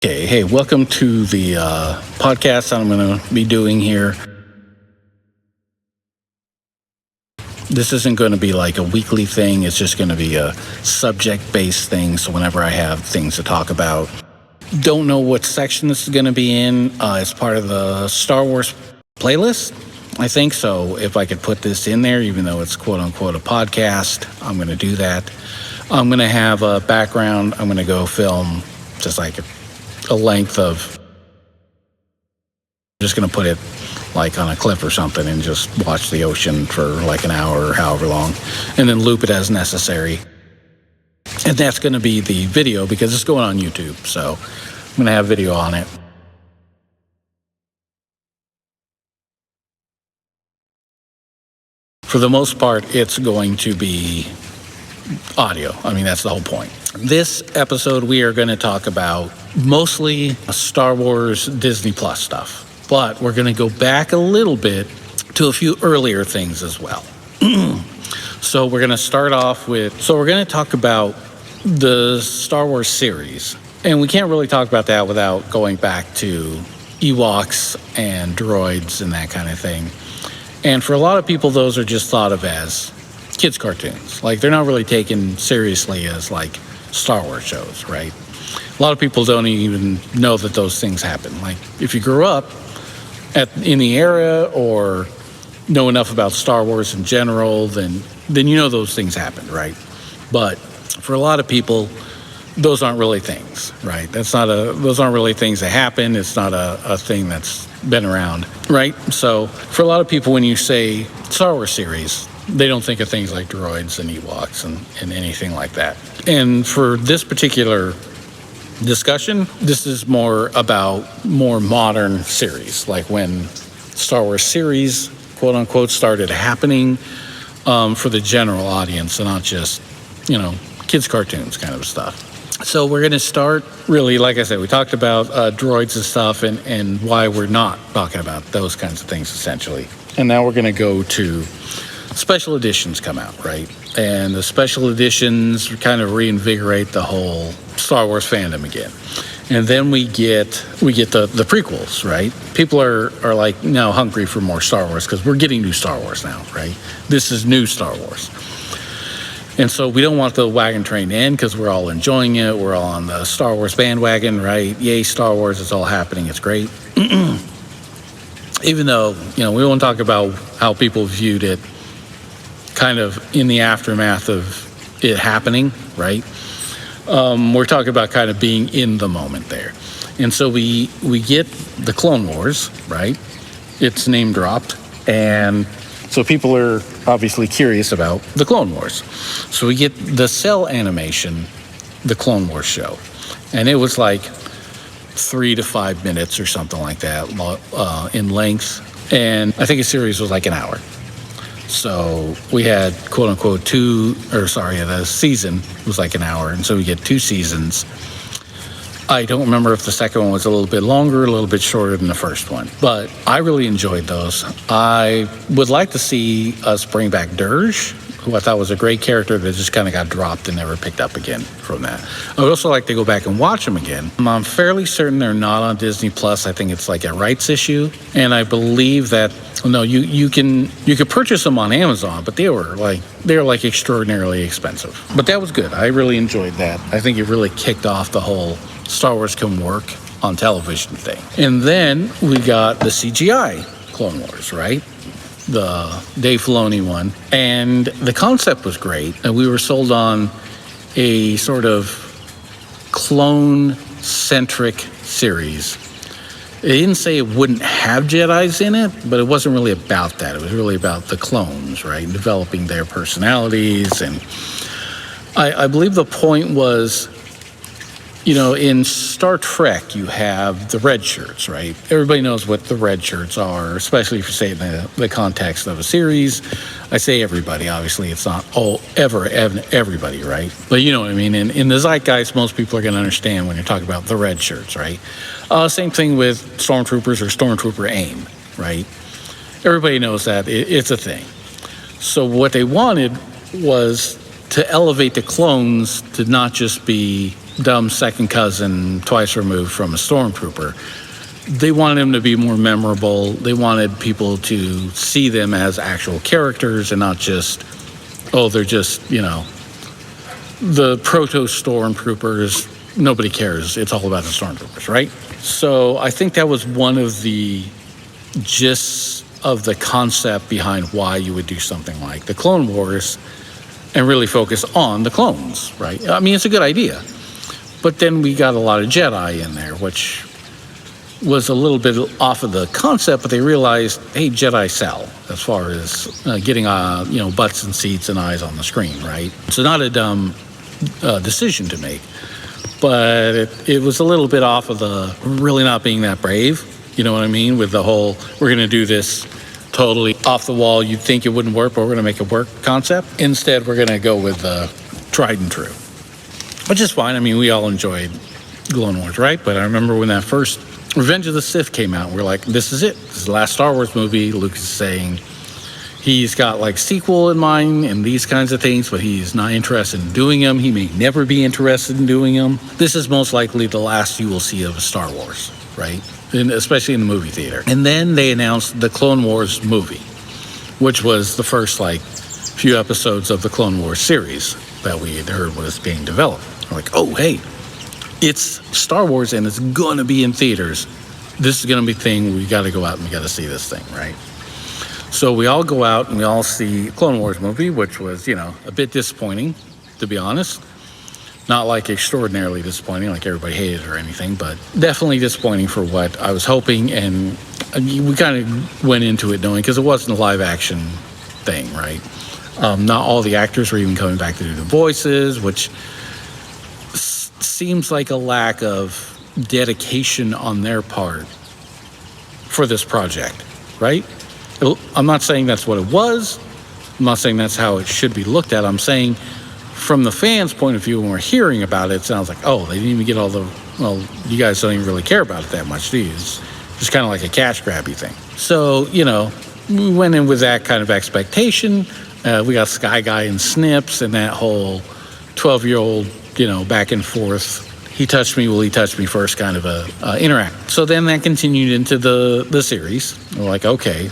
Okay, hey, welcome to the podcast that I'm going to be doing here. This isn't going to be like a weekly thing. It's just going to be a subject-based thing, so whenever I have things to talk about. Don't know what section this is going to be in. It's part of the Star Wars playlist, I think. So if I could put this in there, even though it's quote-unquote a podcast, I'm going to do that. I'm going to have a background. I'm going to go film just like a length of, just going to put it like on a cliff or something and just watch the ocean for like an hour or however long, and then loop it as necessary. And that's going to be the video because it's going on YouTube, so I'm going to have video on it. For the most part, it's going to be audio. I mean, that's the whole point. This episode, we are going to talk about mostly Star Wars Disney Plus stuff, but we're going to go back a little bit to a few earlier things as well. So we're going to start off with, we're going to talk about the Star Wars series, and we can't really talk about that without going back to Ewoks and droids and that kind of thing. And for a lot of people, those are just thought of as kids' cartoons. Like, they're not really taken seriously as like Star Wars shows, right? A lot of people don't even know that those things happen. Like, if you grew up in the era or know enough about Star Wars in general, then you know those things happened, right? But for a lot of people, those aren't really things, right? Those aren't really things that happen. It's not a thing that's been around, right? So for a lot of people, when you say Star Wars series, they don't think of things like droids and Ewoks and anything like that. And for this particular discussion, this is more about more modern series, like when Star Wars series, quote unquote, started happening for the general audience and not just, kids' cartoons kind of stuff. So we're going to start, really, like I said, we talked about droids and stuff and why we're not talking about those kinds of things, essentially. And now we're going to go to special editions come out, right? And the special editions kind of reinvigorate the whole Star Wars fandom again. And then we get the prequels, right? People are like now hungry for more Star Wars because we're getting new Star Wars now, right? This is new Star Wars. And so we don't want the wagon train to end because we're all enjoying it. We're all on the Star Wars bandwagon, right? Yay, Star Wars, it's all happening. It's great. Even though, we won't talk about how people viewed it kind of in the aftermath of it happening, right? We're talking about kind of being in the moment there. And so we get the Clone Wars, right? It's name dropped. And so people are obviously curious about the Clone Wars. So we get the Cell animation, the Clone Wars show. And it was like 3 to 5 minutes or something like that in length. And I think a series was like an hour. So we had, quote unquote, the season was like an hour. And so we get 2 seasons. I don't remember if the second one was a little bit longer, a little bit shorter than the first one. But I really enjoyed those. I would like to see us bring back Dirge, who I thought was a great character that just kind of got dropped and never picked up again from that. I would also like to go back and watch them again. I'm fairly certain they're not on Disney Plus. I think it's like a rights issue. And I believe that, you could purchase them on Amazon, but they were like extraordinarily expensive. But that was good. I really enjoyed that. I think it really kicked off the whole Star Wars can work on television thing. And then we got the CGI Clone Wars, right? The Dave Filoni one. And the concept was great. And we were sold on a sort of clone-centric series. They didn't say it wouldn't have Jedis in it, but it wasn't really about that. It was really about the clones, right? Developing their personalities. And I believe the point was, in Star Trek, you have the red shirts, right? Everybody knows what the red shirts are, especially if you say in the context of a series. I say everybody, obviously. It's not everybody, right? But you know what I mean. In the zeitgeist, most people are going to understand when you're talking about the red shirts, right? Same thing with Stormtroopers or Stormtrooper AIM, right? Everybody knows that. It's a thing. So what they wanted was to elevate the clones to not just be dumb second cousin twice removed from a stormtrooper. They wanted him to be more memorable. They wanted people to see them as actual characters and not just, oh, they're just, the proto-stormtroopers. Nobody cares. It's all about the stormtroopers, right? So I think that was one of the gists of the concept behind why you would do something like the Clone Wars and really focus on the clones, right? I mean, it's a good idea. But then we got a lot of Jedi in there, which was a little bit off of the concept, but they realized, hey, Jedi sell as far as getting, butts and seats and eyes on the screen, right? So not a dumb decision to make. But it was a little bit off of the really not being that brave, you know what I mean? With the whole, we're going to do this totally off the wall, you'd think it wouldn't work, but we're going to make it work concept. Instead, we're going to go with the tried and true, which is fine. I mean, we all enjoyed Clone Wars, right? But I remember when that first Revenge of the Sith came out, we're like, this is it. This is the last Star Wars movie. Lucas is saying he's got like sequel in mind and these kinds of things, but he's not interested in doing them. He may never be interested in doing them. This is most likely the last you will see of Star Wars, right? And especially in the movie theater. And then they announced the Clone Wars movie, which was the first few episodes of the Clone Wars series that we had heard was being developed. We're like, oh, hey, it's Star Wars and it's going to be in theaters. This is going to be a thing. We got to go out and we got to see this thing, right? So we all go out and we all see Clone Wars movie, which was, a bit disappointing, to be honest. Not like extraordinarily disappointing, like everybody hated it or anything, but definitely disappointing for what I was hoping. And we kind of went into it knowing, because it wasn't a live action thing, right? Not all the actors were even coming back to do the voices, which seems like a lack of dedication on their part for this project, right? I'm not saying that's what it was. I'm not saying that's how it should be looked at. I'm saying from the fans' point of view, when we're hearing about it, it sounds like, oh, they didn't even get all the, well, you guys don't even really care about it that much, do you? It's just kind of like a cash grabby thing. So, we went in with that kind of expectation. We got Sky Guy and Snips and that whole 12-year-old, back and forth. He touched me, will he touch me first kind of a interact. So then that continued into the series. We're like, okay,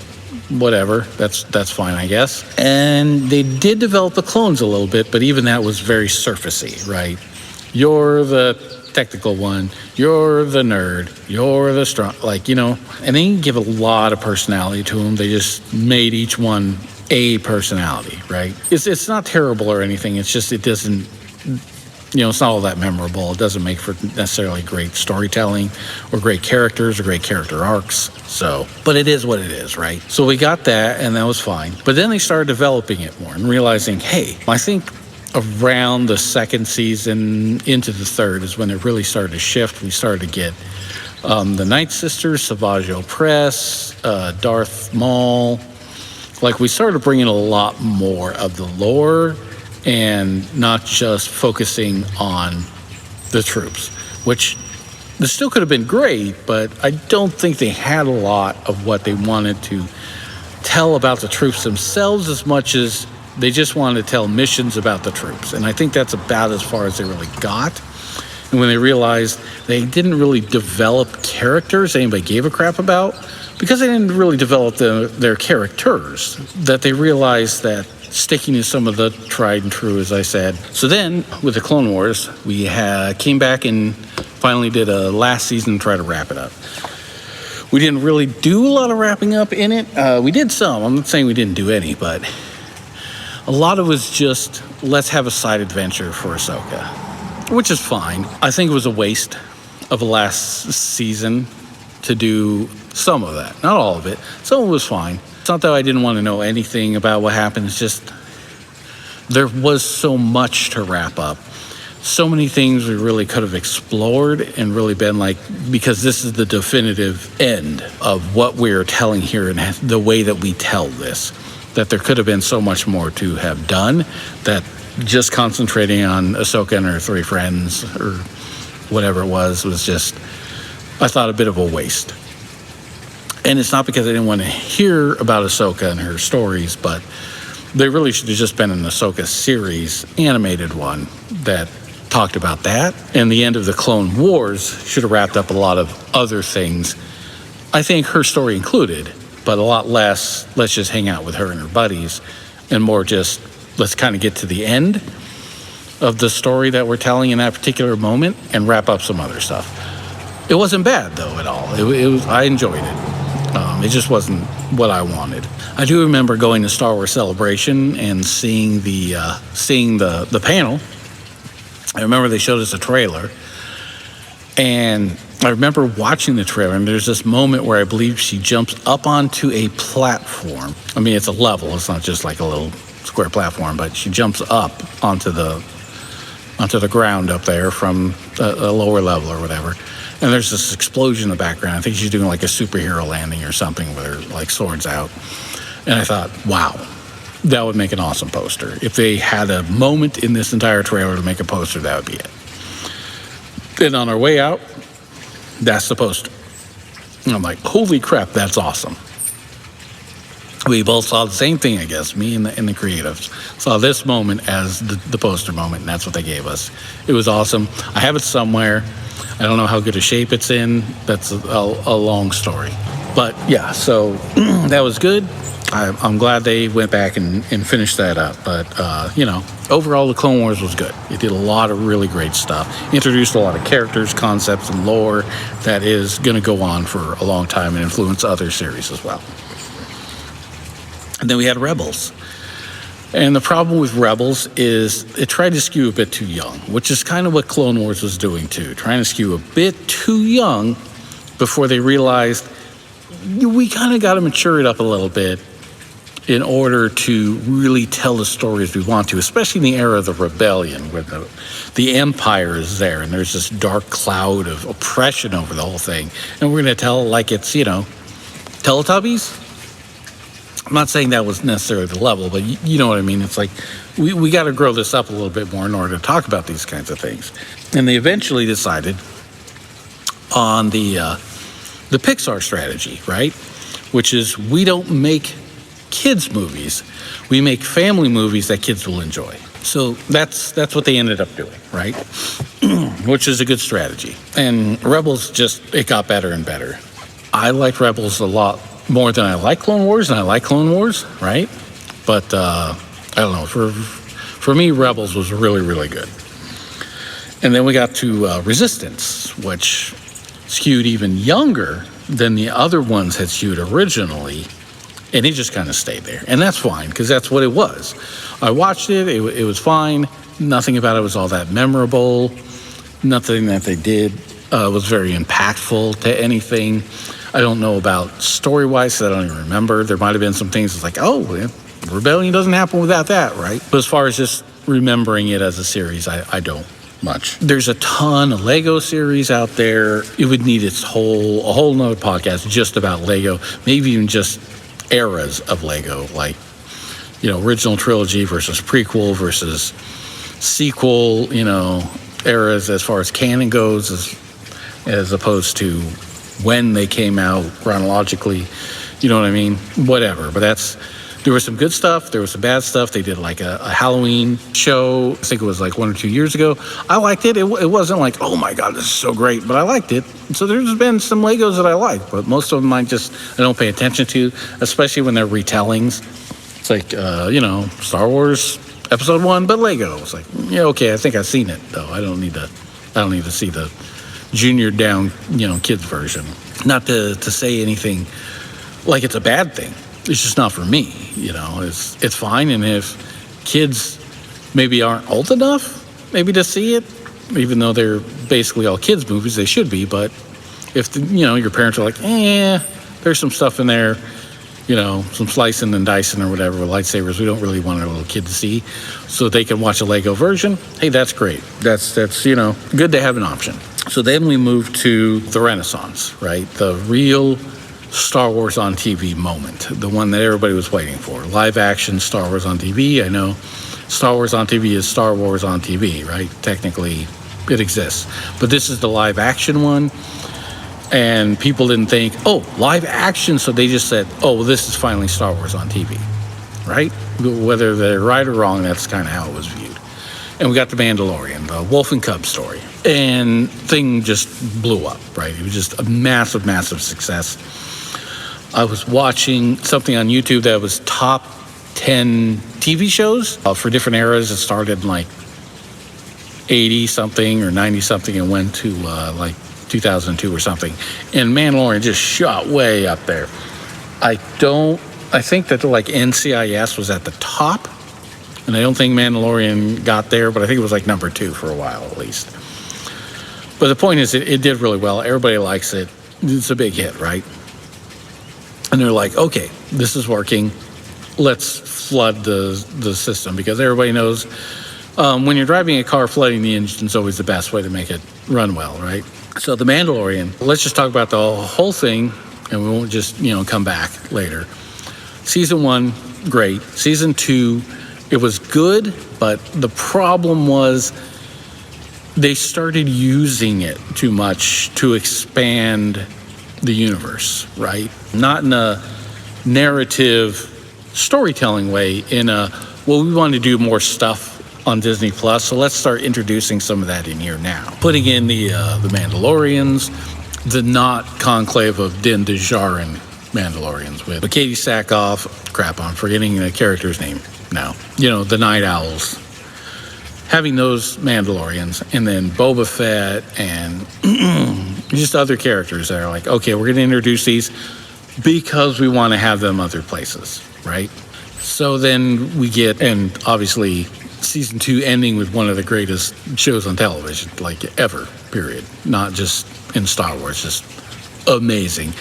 whatever, that's fine, I guess. And they did develop the clones a little bit, but even that was very surfacey, right? You're the technical one, you're the nerd, you're the strong, and they didn't give a lot of personality to them. They just made each one a personality, right? It's not terrible or anything. It's just, it doesn't, it's not all that memorable. It doesn't make for necessarily great storytelling or great characters or great character arcs. So, but it is what it is, right? So we got that and that was fine. But then they started developing it more and realizing, hey, I think around the second season into the third is when it really started to shift. We started to get the Night Sisters, Savage Opress, Darth Maul. We started bringing a lot more of the lore and not just focusing on the troops, which this still could have been great, but I don't think they had a lot of what they wanted to tell about the troops themselves as much as they just wanted to tell missions about the troops. And I think that's about as far as they really got. And when they realized they didn't really develop characters anybody gave a crap about, because they didn't really develop their characters, that they realized that sticking to some of the tried and true, as I said. So then, with the Clone Wars, we came back and finally did a last season to try to wrap it up. We didn't really do a lot of wrapping up in it. We did some. I'm not saying we didn't do any, but a lot of it was just, let's have a side adventure for Ahsoka, which is fine. I think it was a waste of a last season to do some of that. Not all of it. Some of it was fine. It's not that I didn't want to know anything about what happened. It's just there was so much to wrap up. So many things we really could have explored and really been because this is the definitive end of what we're telling here and the way that we tell this, that there could have been so much more to have done, that just concentrating on Ahsoka and her three friends or whatever it was just, I thought, a bit of a waste. And it's not because I didn't want to hear about Ahsoka and her stories, but they really should have just been an Ahsoka series, animated one, that talked about that. And the end of the Clone Wars should have wrapped up a lot of other things. I think her story included, but a lot less, let's just hang out with her and her buddies, and more just, let's kind of get to the end of the story that we're telling in that particular moment and wrap up some other stuff. It wasn't bad, though, at all. It was, I enjoyed it. It just wasn't what I wanted. I do remember going to Star Wars Celebration and seeing the panel. I remember they showed us a trailer, and I remember watching the trailer, and there's this moment where I believe she jumps up onto a platform. I mean, it's a level. It's not just like a little square platform, but she jumps up onto the ground up there from a lower level or whatever. And there's this explosion in the background. I think she's doing like a superhero landing or something with her like swords out. And I thought, wow, that would make an awesome poster. If they had a moment in this entire trailer to make a poster, that would be it. Then on our way out, that's the poster. And I'm like, holy crap, that's awesome. We both saw the same thing, I guess, me and the creatives. Saw this moment as the poster moment, and that's what they gave us. It was awesome. I have it somewhere. I don't know how good a shape it's in. That's a long story. But yeah, so that was good. I'm glad they went back and finished that up. But, overall, the Clone Wars was good. It did a lot of really great stuff. Introduced a lot of characters, concepts, and lore that is going to go on for a long time and influence other series as well. And then we had Rebels. And the problem with Rebels is it tried to skew a bit too young, which is kind of what Clone Wars was doing too, trying to skew a bit too young before they realized we kind of got to mature it up a little bit in order to really tell the stories we want to, especially in the era of the rebellion where the Empire is there and there's this dark cloud of oppression over the whole thing. And we're going to tell like it's, Teletubbies. I'm not saying that was necessarily the level, but you know what I mean. It's like we got to grow this up a little bit more in order to talk about these kinds of things. And they eventually decided on the Pixar strategy, right? Which is we don't make kids movies, we make family movies that kids will enjoy. So that's what they ended up doing, right? Which is a good strategy. And Rebels it got better and better. I liked Rebels a lot more than I like Clone Wars, and I like Clone Wars, right? But I don't know. For me, Rebels was really, really good. And then we got to Resistance, which skewed even younger than the other ones had skewed originally, and it just kind of stayed there. And that's fine, because that's what it was. I watched it. It was fine. Nothing about it was all that memorable. Nothing that they did was very impactful to anything. I don't know about story-wise, so I don't even remember. There might have been some things that's like, Rebellion doesn't happen without that, right? But as far as just remembering it as a series, I don't much. There's a ton of Lego series out there. It would need a whole nother podcast just about Lego, maybe even just eras of Lego, like, original trilogy versus prequel versus sequel, eras as far as canon goes, as opposed to when they came out chronologically, you know what I mean? Whatever. But there was some good stuff. There was some bad stuff. They did like a Halloween show. I think it was like 1 or 2 years ago. I liked it. It wasn't like, oh my God, this is so great, but I liked it. So there's been some Legos that I like, but most of them I don't pay attention to, especially when they're retellings. It's like, Star Wars Episode 1, but Lego. It's like, yeah, okay, I think I've seen it though. I don't need to see the junior down, kids version. Not to say anything like it's a bad thing. It's just not for me, It's fine, and if kids maybe aren't old enough, maybe to see it, even though they're basically all kids movies, they should be. But if your parents are like, there's some stuff in there, some slicing and dicing or whatever with lightsabers we don't really want our little kid to see, so they can watch a Lego version. Hey, that's great. That's good to have an option. So then we moved to the Renaissance, right? The real Star Wars on TV moment, the one that everybody was waiting for. Live action Star Wars on TV. I know Star Wars on TV is Star Wars on TV, right? Technically, it exists. But this is the live action one. And people didn't think, live action. So they just said, this is finally Star Wars on TV, right? Whether they're right or wrong, that's kind of how it was viewed. And we got The Mandalorian, the Wolf and Cub story. And thing just blew up, right? It was just a massive, massive success. I was watching something on YouTube that was top 10 TV shows for different eras. It started in like 80-something or 90-something and went to like 2002 or something. And Mandalorian just shot way up there. I think that like NCIS was at the top. And I don't think Mandalorian got there, but I think it was like number 2 for a while at least. But the point is, it did really well. Everybody likes it. It's a big hit, right? And they're like, okay, this is working. Let's flood the system, because everybody knows when you're driving a car, flooding the engine is always the best way to make it run well, right? So The Mandalorian, let's just talk about the whole thing, and we won't just, come back later. Season 1, great. Season 2, it was good, but the problem was they started using it too much to expand the universe, right? Not in a narrative storytelling way, in a, well, we want to do more stuff on Disney Plus, so let's start introducing some of that in here now. Putting in the Mandalorians, the not conclave of Din Djarin Mandalorians with Katie Sackhoff, I'm forgetting the character's name now. The Night Owls. Having those Mandalorians, and then Boba Fett, and just other characters that are like, okay, we're going to introduce these because we want to have them other places, right? So then we get, and obviously season 2 ending with one of the greatest shows on television, like ever, period. Not just in Star Wars, just amazing.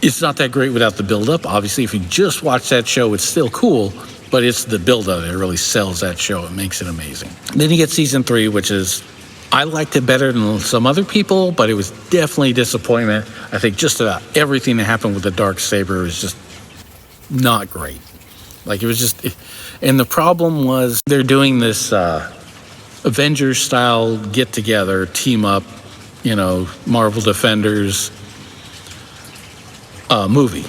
It's not that great without the build-up. Obviously, if you just watch that show, it's still cool, but it's the build-up that really sells that show. It makes it amazing. Then you get season 3, which is, I liked it better than some other people, but it was definitely a disappointment. I think just about everything that happened with the Darksaber is just not great. Like, it was just, and the problem was they're doing this Avengers-style get-together, team-up, Marvel Defenders movie.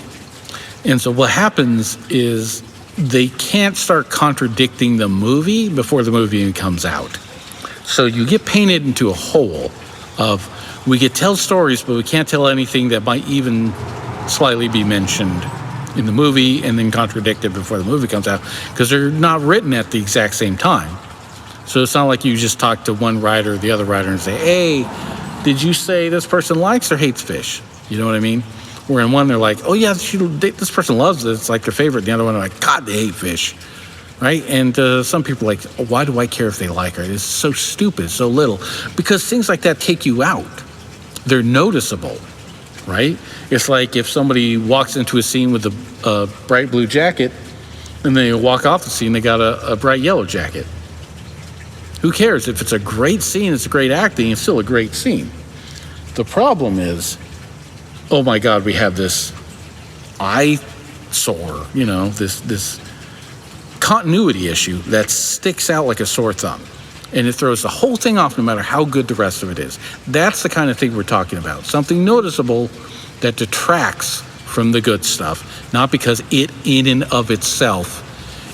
And so what happens is they can't start contradicting the movie before the movie even comes out. So you get painted into a hole of, we could tell stories, but we can't tell anything that might even slightly be mentioned in the movie and then contradicted before the movie comes out, because they're not written at the exact same time. So it's not like you just talk to one writer or the other writer and say, hey, did you say this person likes or hates fish? You know what I mean? Where in one they're like, oh yeah, this person loves it, it's like their favorite. The other one, they're like, God, they hate fish, right? And some people are like, oh, why do I care if they like it? It's so stupid, so little. Because things like that take you out. They're noticeable, right? It's like if somebody walks into a scene with a bright blue jacket, and they walk off the scene, they got a bright yellow jacket. Who cares? If it's a great scene, it's a great acting, it's still a great scene. The problem is, oh my God, we have this eyesore, this continuity issue that sticks out like a sore thumb. And it throws the whole thing off no matter how good the rest of it is. That's the kind of thing we're talking about. Something noticeable that detracts from the good stuff, not because it in and of itself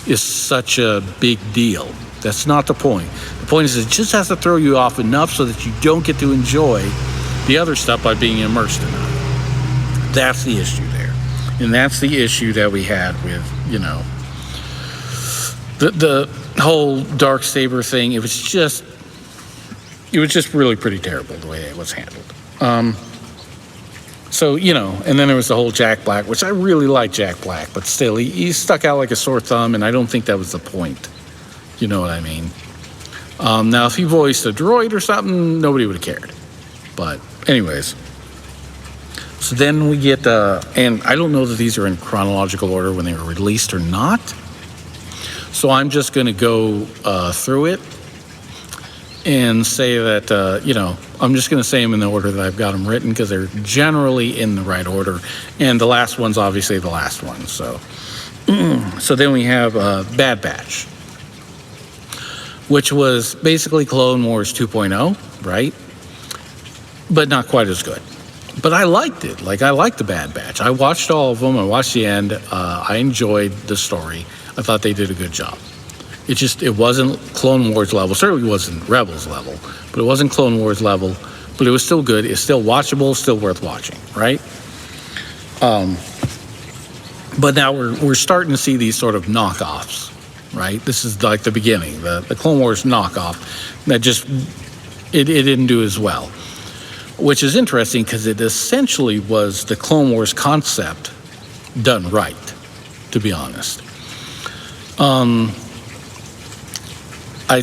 is such a big deal. That's not the point. The point is it just has to throw you off enough so that you don't get to enjoy the other stuff by being immersed in it. That's the issue there. And that's the issue that we had with, the whole Darksaber thing. It was just really pretty terrible the way it was handled. So, and then there was the whole Jack Black, which I really like Jack Black, but still, he stuck out like a sore thumb, and I don't think that was the point. You know what I mean? Now, if he voiced a droid or something, nobody would have cared. But anyways, so then we get, and I don't know that these are in chronological order when they were released or not. So I'm just going to go through it and say that, I'm just going to say them in the order that I've got them written, because they're generally in the right order. And the last one's obviously the last one. So, so then we have Bad Batch, which was basically Clone Wars 2.0, right? But not quite as good. But I liked it. I liked the Bad Batch. I watched all of them. I watched the end. I enjoyed the story. I thought they did a good job. It wasn't Clone Wars level. Certainly wasn't Rebels level, but it wasn't Clone Wars level. But it was still good. It's still watchable. Still worth watching, right? But now we're starting to see these sort of knockoffs, right? This is like the beginning, the Clone Wars knockoff that just it didn't do as well, which is interesting because it essentially was the Clone Wars concept done right, to be honest. I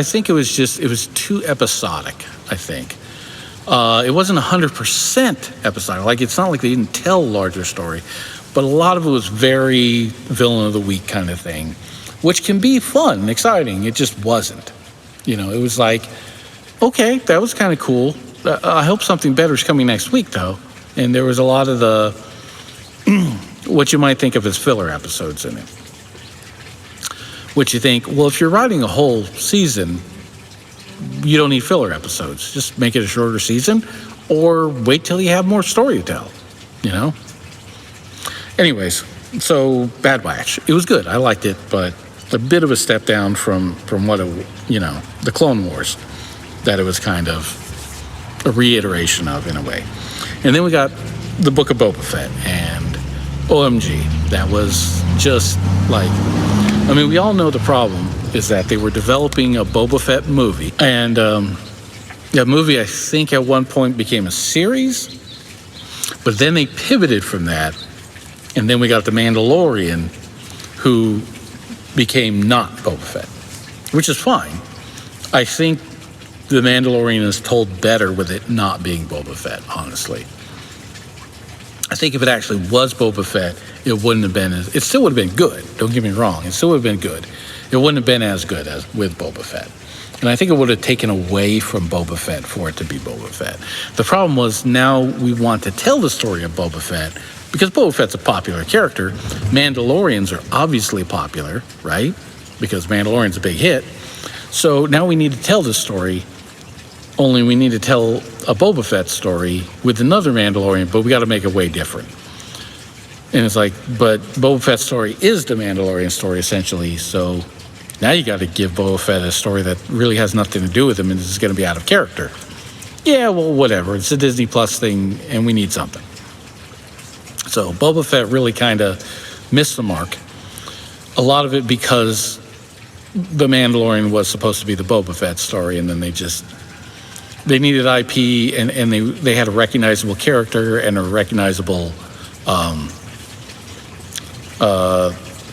think it was too episodic, I think. It wasn't 100% episodic. Like, it's not like they didn't tell a larger story, but a lot of it was very villain of the week kind of thing, which can be fun and exciting. It just wasn't. It was like, okay, that was kind of cool. I hope something better is coming next week, though. And there was a lot of the, what you might think of as filler episodes in it. Which you think, well, if you're writing a whole season, you don't need filler episodes. Just make it a shorter season or wait till you have more story to tell, Anyways, so Bad Batch. It was good. I liked it, but a bit of a step down from what the Clone Wars, that it was kind of a reiteration of in a way. And then we got the Book of Boba Fett, and OMG, that was just like, we all know the problem is that they were developing a Boba Fett movie, and that movie I think at one point became a series, but then they pivoted from that, and then we got the Mandalorian, who became not Boba Fett, which is fine. I think the Mandalorian is told better with it not being Boba Fett, honestly. I think if it actually was Boba Fett, it wouldn't have been it still would have been good. Don't get me wrong. It still would have been good. It wouldn't have been as good as with Boba Fett. And I think it would have taken away from Boba Fett for it to be Boba Fett. The problem was now we want to tell the story of Boba Fett because Boba Fett's a popular character. Mandalorians are obviously popular, right? Because Mandalorian's a big hit. So now we need to tell this story, only we need to tell a Boba Fett story with another Mandalorian, but we got to make it way different. And it's like, but Boba Fett's story is the Mandalorian story, essentially, so now you got to give Boba Fett a story that really has nothing to do with him and is going to be out of character. Yeah, well, whatever. It's a Disney Plus thing, and we need something. So Boba Fett really kind of missed the mark. A lot of it because the Mandalorian was supposed to be the Boba Fett story, and then they needed IP, and they had a recognizable character and a recognizable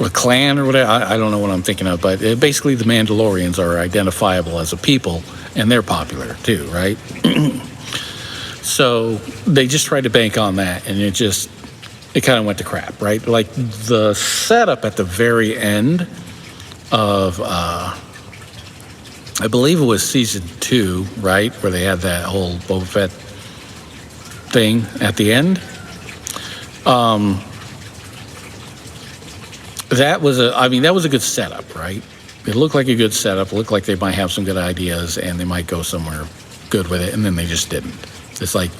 a clan or whatever. I don't know what I'm thinking of, but basically the Mandalorians are identifiable as a people, and they're popular too, right? So they just tried to bank on that, and it kind of went to crap, right? Like the setup at the very end of, I believe it was season 2, right? Where they had that whole Boba Fett thing at the end. That was a good setup, right? It looked like a good setup. It looked like they might have some good ideas and they might go somewhere good with it, and then they just didn't. It's like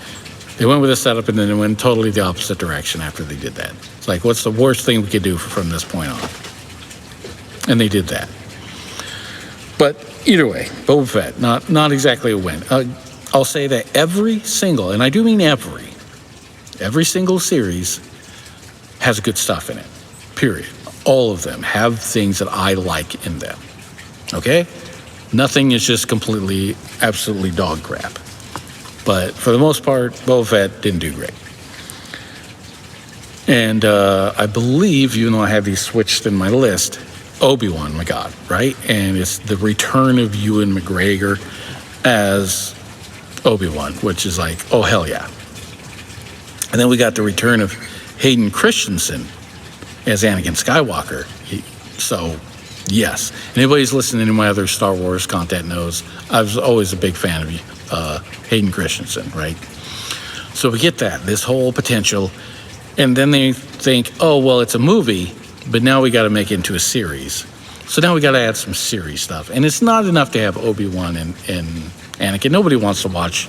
they went with a setup and then they went totally the opposite direction after they did that. It's like, what's the worst thing we could do from this point on? And they did that. But either way, Boba Fett, not exactly a win. I'll say that every single, and I do mean every single series has good stuff in it, period. All of them have things that I like in them, okay? Nothing is just completely, absolutely dog crap. But for the most part, Boba Fett didn't do great. And I believe, even though I have these switched in my list, Obi-Wan, my God, right? And it's the return of Ewan McGregor as Obi-Wan, which is like, oh, hell yeah. And then we got the return of Hayden Christensen as Anakin Skywalker. So, yes. Anybody who's listening to my other Star Wars content knows I was always a big fan of Hayden Christensen, right? So we get that, this whole potential. And then they think, oh, well, it's a movie, but now we got to make it into a series. So now we got to add some series stuff. And it's not enough to have Obi-Wan and Anakin. Nobody wants to watch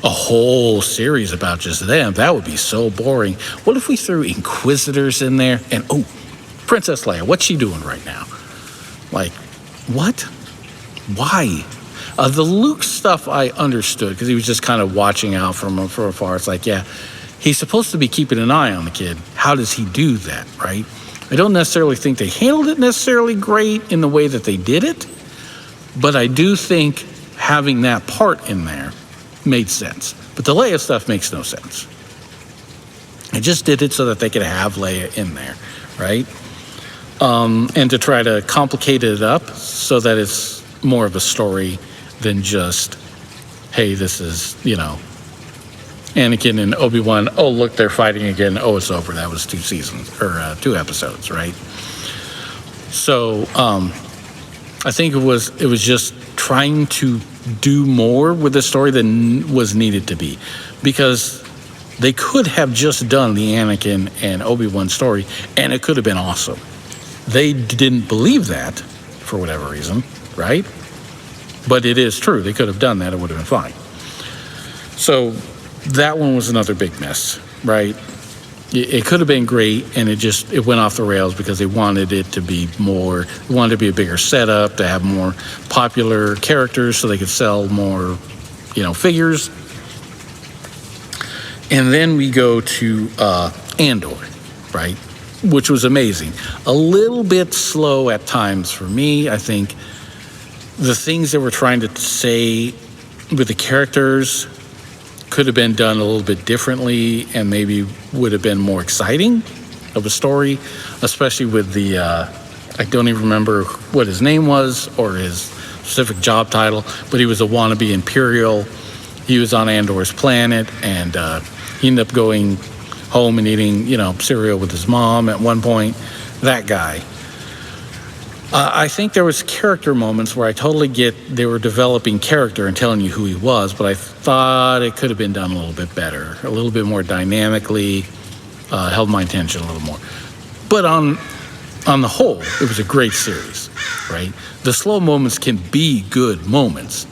a whole series about just them. That would be so boring. What if we threw Inquisitors in there? And, Princess Leia, what's she doing right now? Like, what? Why? The Luke stuff I understood because he was just kind of watching out from afar. It's like, yeah, he's supposed to be keeping an eye on the kid. How does he do that, right? I don't necessarily think they handled it necessarily great in the way that they did it, but I do think having that part in there made sense. But the Leia stuff makes no sense. I just did it so that they could have Leia in there, right? And to try to complicate it up so that it's more of a story than just, hey, this is, Anakin and Obi-Wan, oh, look, they're fighting again. Oh, it's over. That was 2 episodes, right? So I think it was just trying to do more with the story than was needed to be. Because they could have just done the Anakin and Obi-Wan story, and it could have been awesome. They didn't believe that for whatever reason, right? But it is true. They could have done that. It would have been fine. So that one was another big mess, right? It could have been great, and it went off the rails because they wanted it to be more, they wanted it to be a bigger setup, to have more popular characters so they could sell more, figures. And then we go to Andor, right? Which was amazing. A little bit slow at times for me. I think the things that we're trying to say with the characters could have been done a little bit differently and maybe would have been more exciting of a story, especially with the, I don't even remember what his name was or his specific job title, but he was a wannabe Imperial. He was on Andor's planet, and he ended up going home and eating, cereal with his mom at one point. That guy. I think there was character moments where I totally get they were developing character and telling you who he was, but I thought it could have been done a little bit better, a little bit more dynamically, held my attention a little more. But on the whole, it was a great series, right? The slow moments can be good moments.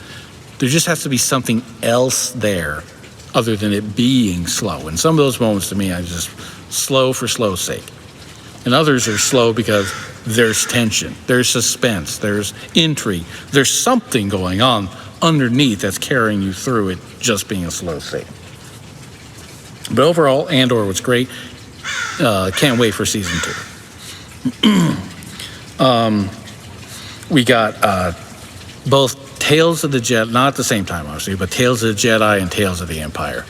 There just has to be something else there other than it being slow. And some of those moments to me are just slow for slow's sake. And others are slow because there's tension, there's suspense, there's intrigue, there's something going on underneath that's carrying you through it just being a slow thing. But overall, Andor was great. Can't wait for season 2. We got both Tales of the Jedi, not at the same time obviously, but Tales of the Jedi and Tales of the Empire.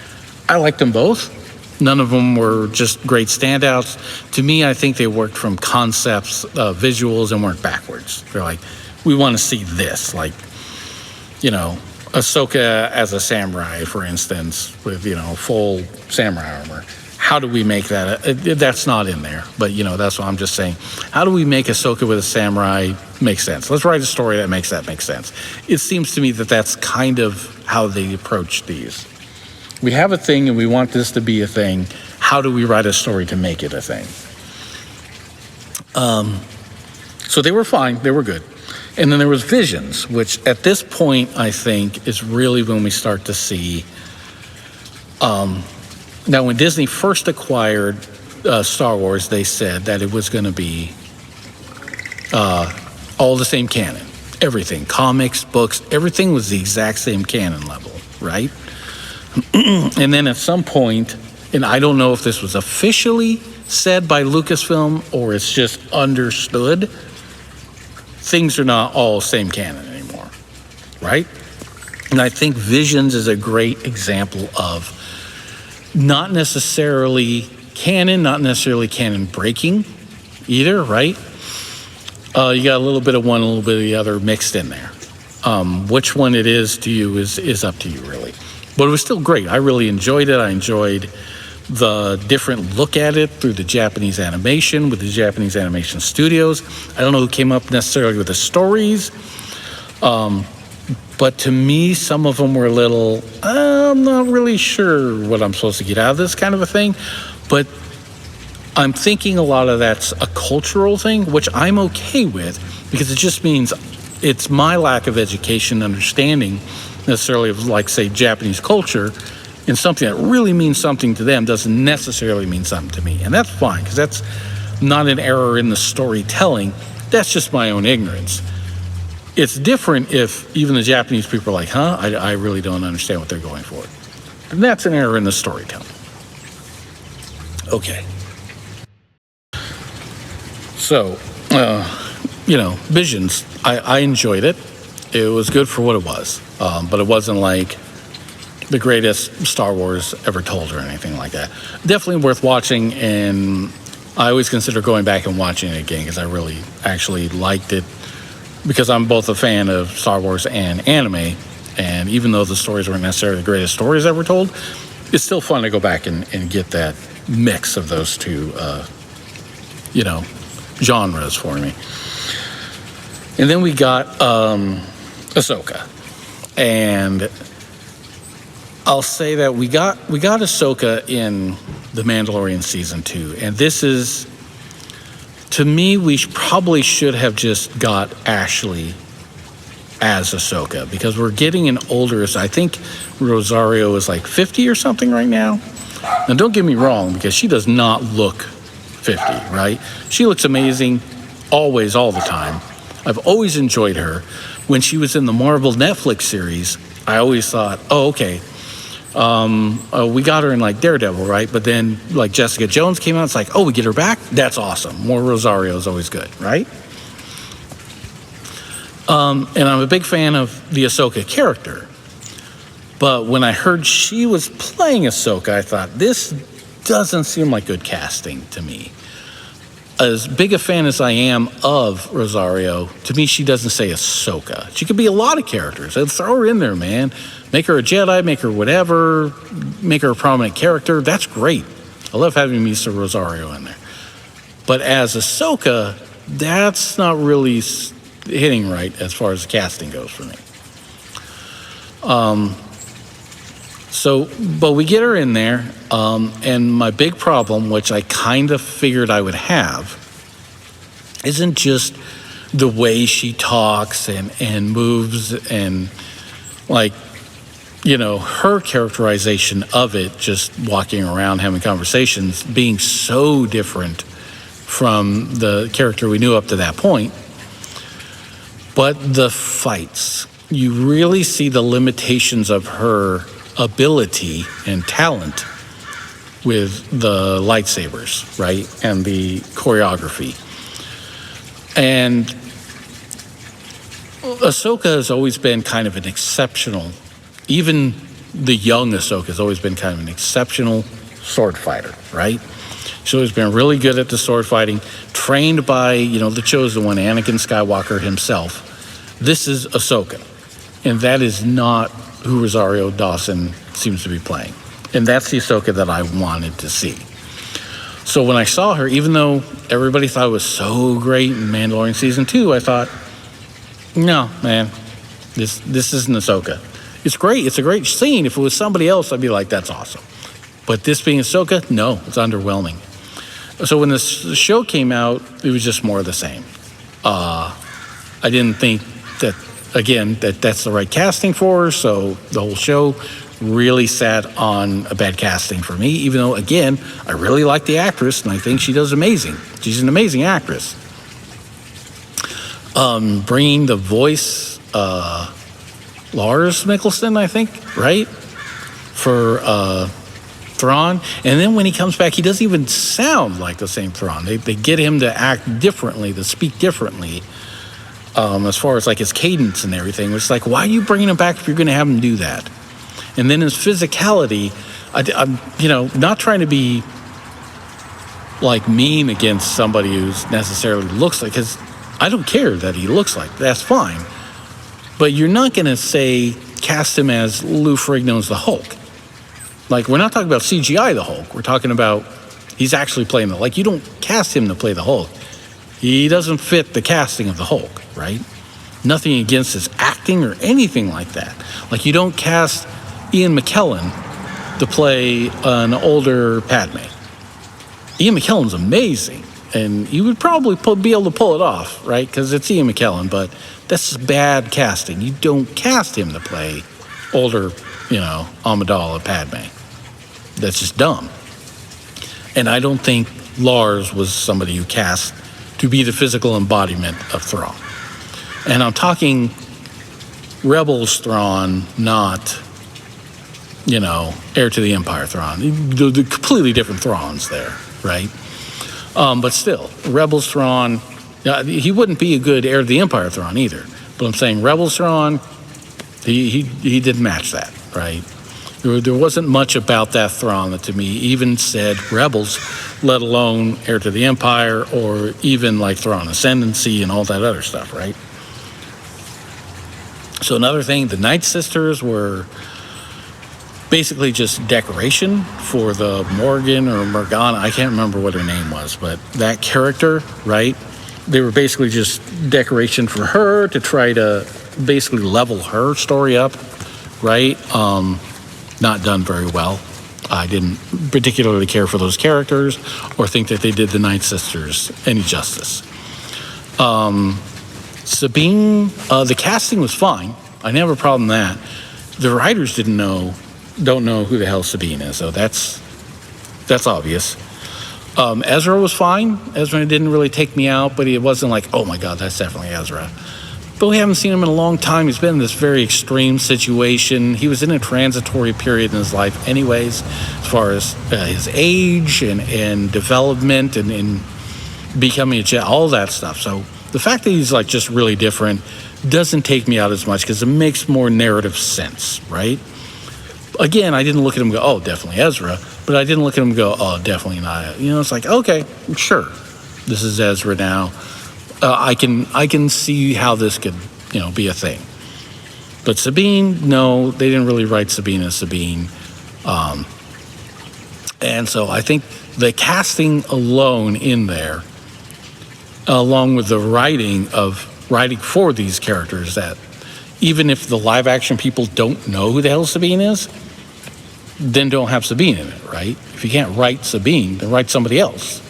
I liked them both. None of them were just great standouts. To me, I think they worked from concepts, visuals, and weren't backwards. They're like, we want to see this. Like, Ahsoka as a samurai, for instance, with, full samurai armor. How do we make that? That's not in there. But, that's what I'm just saying. How do we make Ahsoka with a samurai make sense? Let's write a story that makes sense. It seems to me that that's kind of how they approach these. We have a thing and we want this to be a thing. How do we write a story to make it a thing? So they were fine. They were good. And then there was Visions, which at this point, I think, is really when we start to see... Now, when Disney first acquired Star Wars, they said that it was going to be all the same canon. Everything. Comics, books, everything was the exact same canon level, right? And then at some point, and I don't know if this was officially said by Lucasfilm or it's just understood, things are not all same canon anymore, right? And I think Visions is a great example of not necessarily canon breaking either, right? You got a little bit of one, a little bit of the other mixed in there. Which one it is to you is up to you, really. But it was still great. I really enjoyed it. I enjoyed the different look at it through the Japanese animation with the Japanese animation studios. I don't know who came up necessarily with the stories. But to me, some of them were a little, I'm not really sure what I'm supposed to get out of this kind of a thing. But I'm thinking a lot of that's a cultural thing, which I'm okay with, because it just means it's my lack of education, understanding necessarily of, like, say, Japanese culture, and something that really means something to them doesn't necessarily mean something to me. And that's fine, because not an error in the storytelling. That's just my own ignorance. It's different if even the Japanese people are like, I really don't understand what they're going for. And that's an error in the storytelling. Okay. So, Visions, I enjoyed it. It was good for what it was. But it wasn't like the greatest Star Wars ever told or anything like that. Definitely worth watching, and I always consider going back and watching it again because I really actually liked it, because I'm both a fan of Star Wars and anime, and even though the stories weren't necessarily the greatest stories ever told, it's still fun to go back and get that mix of those two, genres for me. And then we got Ahsoka, and I'll say that we got Ahsoka in The Mandalorian Season 2, and this is, to me, we probably should have just got Ashley as Ahsoka, because we're getting an older, I think Rosario is like 50 or something right now. Now, don't get me wrong, because she does not look 50, right? She looks amazing, always, all the time. I've always enjoyed her. When she was in the Marvel Netflix series, I always thought, oh, okay, we got her in like Daredevil, right? But then like Jessica Jones came out, it's like, oh, we get her back? That's awesome. More Rosario is always good, right? And I'm a big fan of the Ahsoka character. But when I heard she was playing Ahsoka, I thought, this doesn't seem like good casting to me. As big a fan as I am of Rosario, to me, she doesn't say Ahsoka. She could be a lot of characters. I'd throw her in there, man. Make her a Jedi, make her whatever, make her a prominent character. That's great. I love having Misa Rosario in there. But as Ahsoka, that's not really hitting right as far as the casting goes for me. But we get her in there, and my big problem, which I kind of figured I would have, isn't just the way she talks and moves and, like, her characterization of it, just walking around having conversations, being so different from the character we knew up to that point. But the fights, you really see the limitations of her ability and talent with the lightsabers, right? And the choreography. And Ahsoka has always been kind of an exceptional, even the young Ahsoka has always been kind of an exceptional sword fighter, right? She's always been really good at the sword fighting, trained by, the chosen one, Anakin Skywalker himself. This is Ahsoka, and that is not who Rosario Dawson seems to be playing. And that's the Ahsoka that I wanted to see. So when I saw her, even though everybody thought it was so great in Mandalorian Season 2, I thought, no, man, this isn't Ahsoka. It's great. It's a great scene. If it was somebody else, I'd be like, that's awesome. But this being Ahsoka, no, it's underwhelming. So when the show came out, it was just more of the same. I didn't think that, again, that's the right casting for her, so the whole show really sat on a bad casting for me, even though, again, I really like the actress, and I think she does amazing. She's an amazing actress. Bringing the voice, Lars Mikkelsen, I think, right? For Thrawn. And then when he comes back, he doesn't even sound like the same Thrawn. They get him to act differently, to speak differently. As far as like his cadence and everything, it's like, why are you bringing him back if you're going to have him do that? And then his physicality, I'm not trying to be like mean against somebody who's necessarily looks like, because I don't care that he looks like, that's fine. But you're not going to cast him as Lou Ferrigno's the Hulk. Like, we're not talking about CGI the Hulk. We're talking about he's actually playing you don't cast him to play the Hulk. He doesn't fit the casting of the Hulk, right? Nothing against his acting or anything like that. Like, you don't cast Ian McKellen to play an older Padme. Ian McKellen's amazing, and he would probably be able to pull it off, right? Because it's Ian McKellen, but that's bad casting. You don't cast him to play older, Amidala Padme. That's just dumb. And I don't think Lars was somebody who cast to be the physical embodiment of Thrawn. And I'm talking Rebels Thrawn, not, Heir to the Empire Thrawn. The completely different Thrawns there, right? But still, Rebels Thrawn, he wouldn't be a good Heir to the Empire Thrawn either. But I'm saying Rebels Thrawn, he didn't match that, right? There wasn't much about that Thrawn that to me even said Rebels, let alone Heir to the Empire, or even like Thrawn Ascendancy and all that other stuff, right? So another thing, the Night Sisters were basically just decoration for the Morgan or Morgana, I can't remember what her name was, but that character, right? They were basically just decoration for her to try to basically level her story up, right? Not done very well. I didn't particularly care for those characters or think that they did the Night Sisters any justice. Sabine, the casting was fine. I didn't have a problem with that. The writers don't know who the hell Sabine is, so that's obvious. Ezra was fine. Ezra didn't really take me out, but it wasn't like, oh my God, that's definitely Ezra. But we haven't seen him in a long time. He's been in this very extreme situation. He was in a transitory period in his life anyways, as far as his age and development and becoming a Jedi, all that stuff. So the fact that he's like just really different doesn't take me out as much because it makes more narrative sense, right? Again, I didn't look at him and go, oh, definitely Ezra, but I didn't look at him and go, oh, definitely not. It's like, okay, sure, this is Ezra now. I can see how this could, be a thing. But Sabine, no, they didn't really write Sabine as Sabine. And so I think the casting alone in there, along with the writing for these characters, that even if the live action people don't know who the hell Sabine is, then don't have Sabine in it, right? If you can't write Sabine, then write somebody else.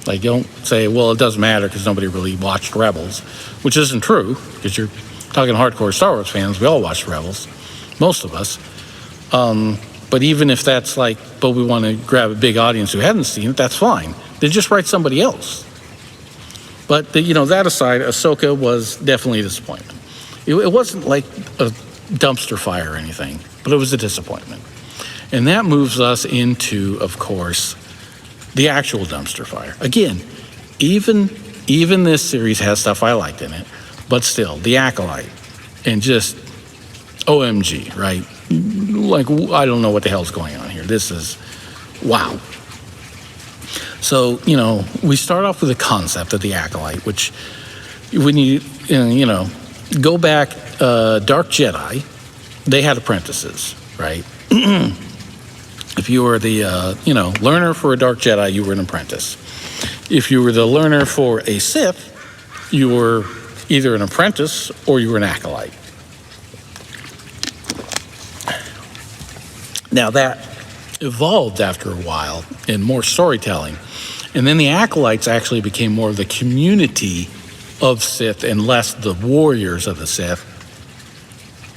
Like, don't say, well, it doesn't matter because nobody really watched Rebels, which isn't true, because you're talking hardcore Star Wars fans. We all watched Rebels, most of us. But even if that's like, but we want to grab a big audience who hadn't seen it, that's fine. Then just write somebody else. But, that aside, Ahsoka was definitely a disappointment. It wasn't like a dumpster fire or anything, but it was a disappointment. And that moves us into, of course, the actual dumpster fire. Again, even this series has stuff I liked in it, but still, The Acolyte, and just OMG, right? Like, I don't know what the hell's going on here. This is, wow. So, we start off with the concept of The Acolyte, which when you go back, Dark Jedi, they had apprentices, right? If you were the, learner for a Dark Jedi, you were an apprentice. If you were the learner for a Sith, you were either an apprentice or you were an acolyte. Now that evolved after a while in more storytelling. And then the acolytes actually became more of the community of Sith and less the warriors of the Sith,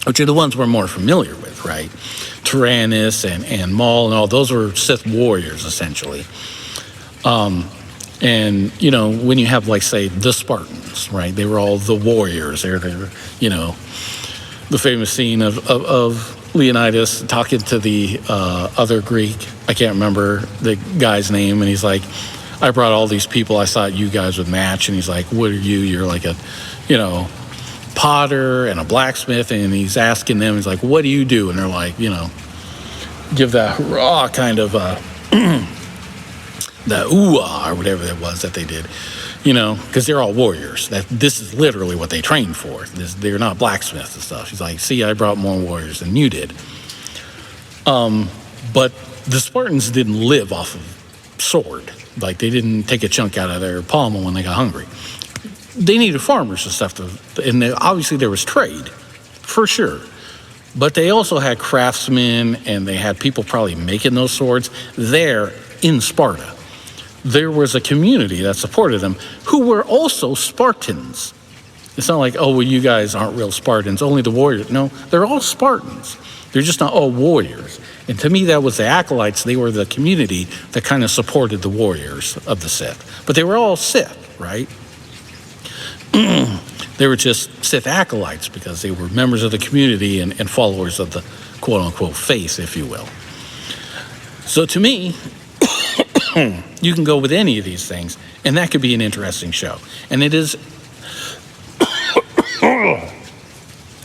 which are the ones we're more familiar with, right? Tyrannus and Maul and all those were Sith warriors, essentially. And, when you have, like, say, the Spartans, right? They were all the warriors. They're the famous scene of Leonidas talking to the other Greek. I can't remember the guy's name. And he's like, I brought all these people I thought you guys would match. And he's like, what are you? You're like a, potter and a blacksmith. And he's asking them, he's like, what do you do? And they're like, give that raw kind of the ooh-ah or whatever it was that they did, because they're all warriors. This is literally what they trained for. They're not blacksmiths and stuff. He's like, see, I brought more warriors than you did. But the Spartans didn't live off of sword. Like, they didn't take a chunk out of their pommel when they got hungry. They needed farmers and stuff, and obviously there was trade, for sure. But they also had craftsmen, and they had people probably making those swords there in Sparta. There was a community that supported them who were also Spartans. It's not like, oh, well, you guys aren't real Spartans, only the warriors. No, they're all Spartans. They're just not all warriors. And to me, that was the acolytes. They were the community that kind of supported the warriors of the Sith. But they were all Sith, right? They were just Sith acolytes because they were members of the community and followers of the quote-unquote faith, if you will. So to me, you can go with any of these things, and that could be an interesting show. And it is...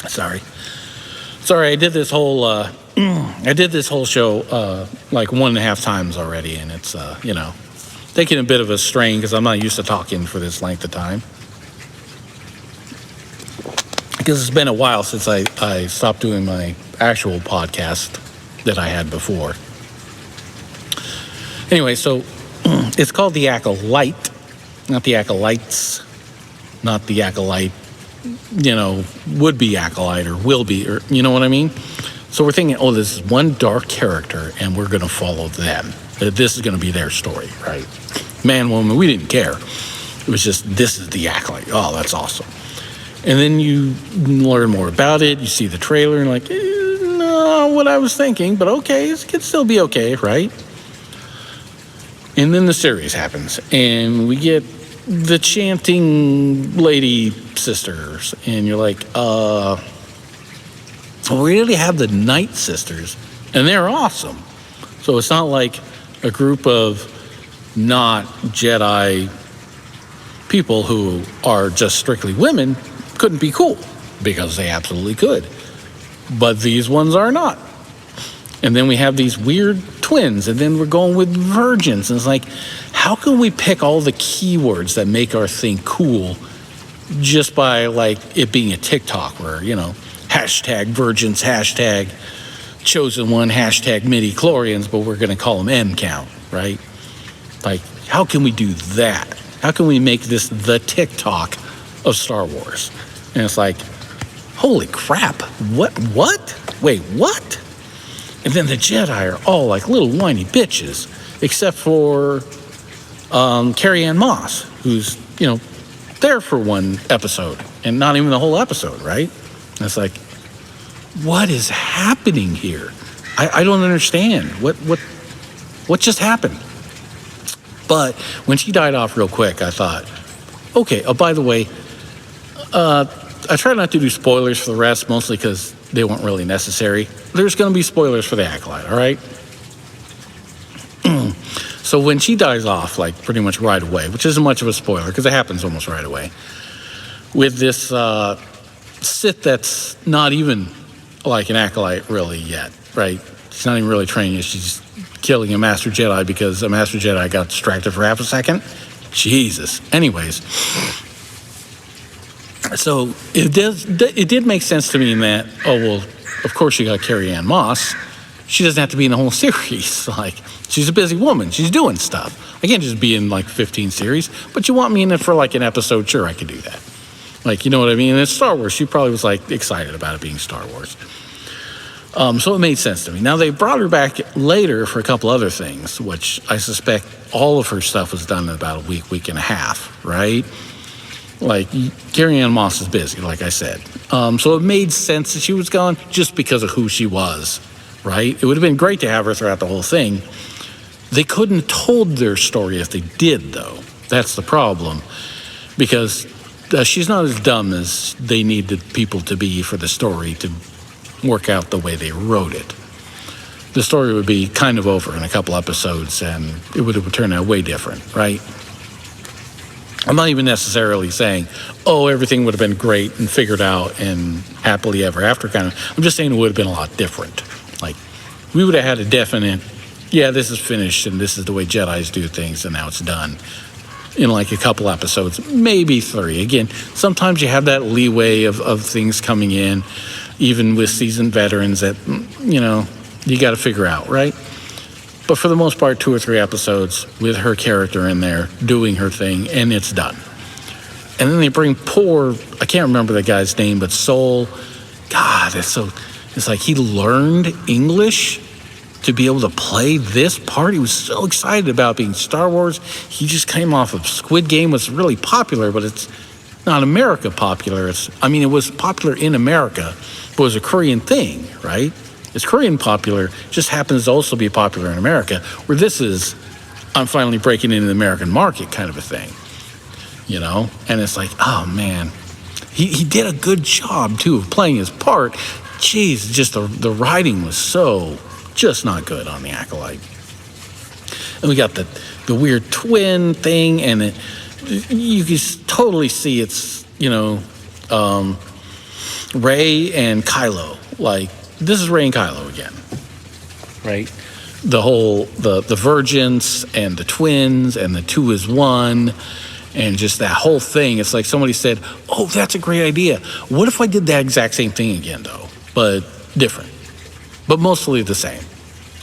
Sorry, I did this whole show like 1.5 times already, and it's taking a bit of a strain because I'm not used to talking for this length of time. Because it's been a while since I stopped doing my actual podcast that I had before. Anyway, so it's called The Acolyte, not The Acolytes, not The Acolyte, would-be acolyte or will be, or you know what I mean? So we're thinking, oh, this is one dark character, and we're going to follow them. This is going to be their story, right? Man, woman, we didn't care. It was just, this is the acolyte. Oh, that's awesome. And then you learn more about it. You see the trailer, and like, no, what I was thinking, but okay, it could still be okay, right? And then the series happens, and we get the chanting lady sisters, and you're like, we really have the Night Sisters, and they're awesome. So it's not like a group of not Jedi people who are just strictly women couldn't be cool, because they absolutely could. But these ones are not. And then we have these weird twins, and then we're going with virgins. And it's like, how can we pick all the keywords that make our thing cool just by like it being a TikTok where, hashtag virgins, hashtag chosen one, hashtag midi-chlorians, but we're going to call them M count, right? Like, how can we do that? How can we make this the TikTok of Star Wars? And it's like, holy crap, what? Wait, what? And then the Jedi are all like little whiny bitches, except for Carrie-Anne Moss, who's, there for one episode, and not even the whole episode, right? And it's like, what is happening here? I don't understand. What just happened? But when she died off real quick, I thought, okay, oh, by the way, I try not to do spoilers for the rest, mostly because they weren't really necessary. There's going to be spoilers for the Acolyte, all right? So when she dies off, like pretty much right away, which isn't much of a spoiler because it happens almost right away, with this Sith that's not even like an Acolyte really yet, right? She's not even really training yet. She's killing a Master Jedi because a Master Jedi got distracted for half a second. Jesus. Anyways, so it did make sense to me in that, oh, well, of course you got Carrie-Anne Moss. She doesn't have to be in the whole series. Like, she's a busy woman. She's doing stuff. I can't just be in like 15 series, but you want me in it for like an episode? Sure, I could do that. Like, you know what I mean? And it's Star Wars. She probably was like excited about it being Star Wars. So it made sense to me. Now, they brought her back later for a couple other things, which I suspect all of her stuff was done in about a week and a half, right? Like, Carrie-Anne Moss is busy, like I said. So it made sense that she was gone just because of who she was, right? It would have been great to have her throughout the whole thing. They couldn't have told their story if they did, though. That's the problem. Because she's not as dumb as they needed people to be for the story to work out the way they wrote it. The story would be kind of over in a couple episodes, and it would have turned out way different, right? I'm not even necessarily saying, oh, everything would have been great and figured out and happily ever after kind of. I'm just saying it would have been a lot different. Like, we would have had a definite, yeah, this is finished and this is the way Jedis do things and now it's done in like a couple episodes, maybe 3. Again, sometimes you have that leeway of things coming in, even with seasoned veterans that, you got to figure out, right? But for the most part, 2 or 3 episodes with her character in there doing her thing, and it's done. And then they bring I can't remember the guy's name, but Soul, God, it's like he learned English to be able to play this part. He was so excited about being Star Wars. He just came off of Squid Game, was really popular, but it's not America popular. It was popular in America, but it was a Korean thing, right? It's Korean popular, just happens to also be popular in America, where this is, I'm finally breaking into the American market kind of a thing, And it's like, oh man, he did a good job too of playing his part. Jeez, just the writing was so just not good on The Acolyte. And we got the weird twin thing, and you can totally see it's, Rey and Kylo. Like, this is Rey and Kylo again, right? The whole, the virgins and the twins and the 2 is 1 and just that whole thing. It's like somebody said, oh, that's a great idea. What if I did that exact same thing again, though, but different, but mostly the same?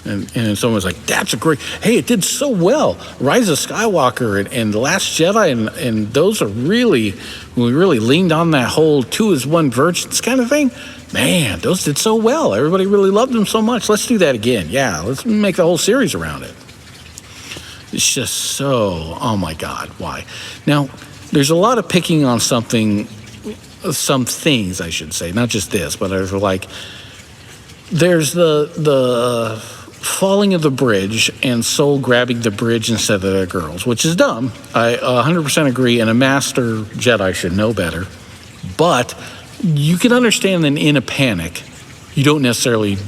And someone was like, that's a great, hey, it did so well. Rise of Skywalker and The Last Jedi, and those are really, when we really leaned on that whole 2 is 1 virgins kind of thing, man, those did so well. Everybody really loved them so much. Let's do that again. Yeah, let's make the whole series around it. It's just so, oh my God, why? Now, there's a lot of picking on some things, I should say, not just this, but there's the falling of the bridge and Soul grabbing the bridge instead of the girls, which is dumb. I 100% agree, and a master Jedi should know better. But you can understand that in a panic, you don't necessarily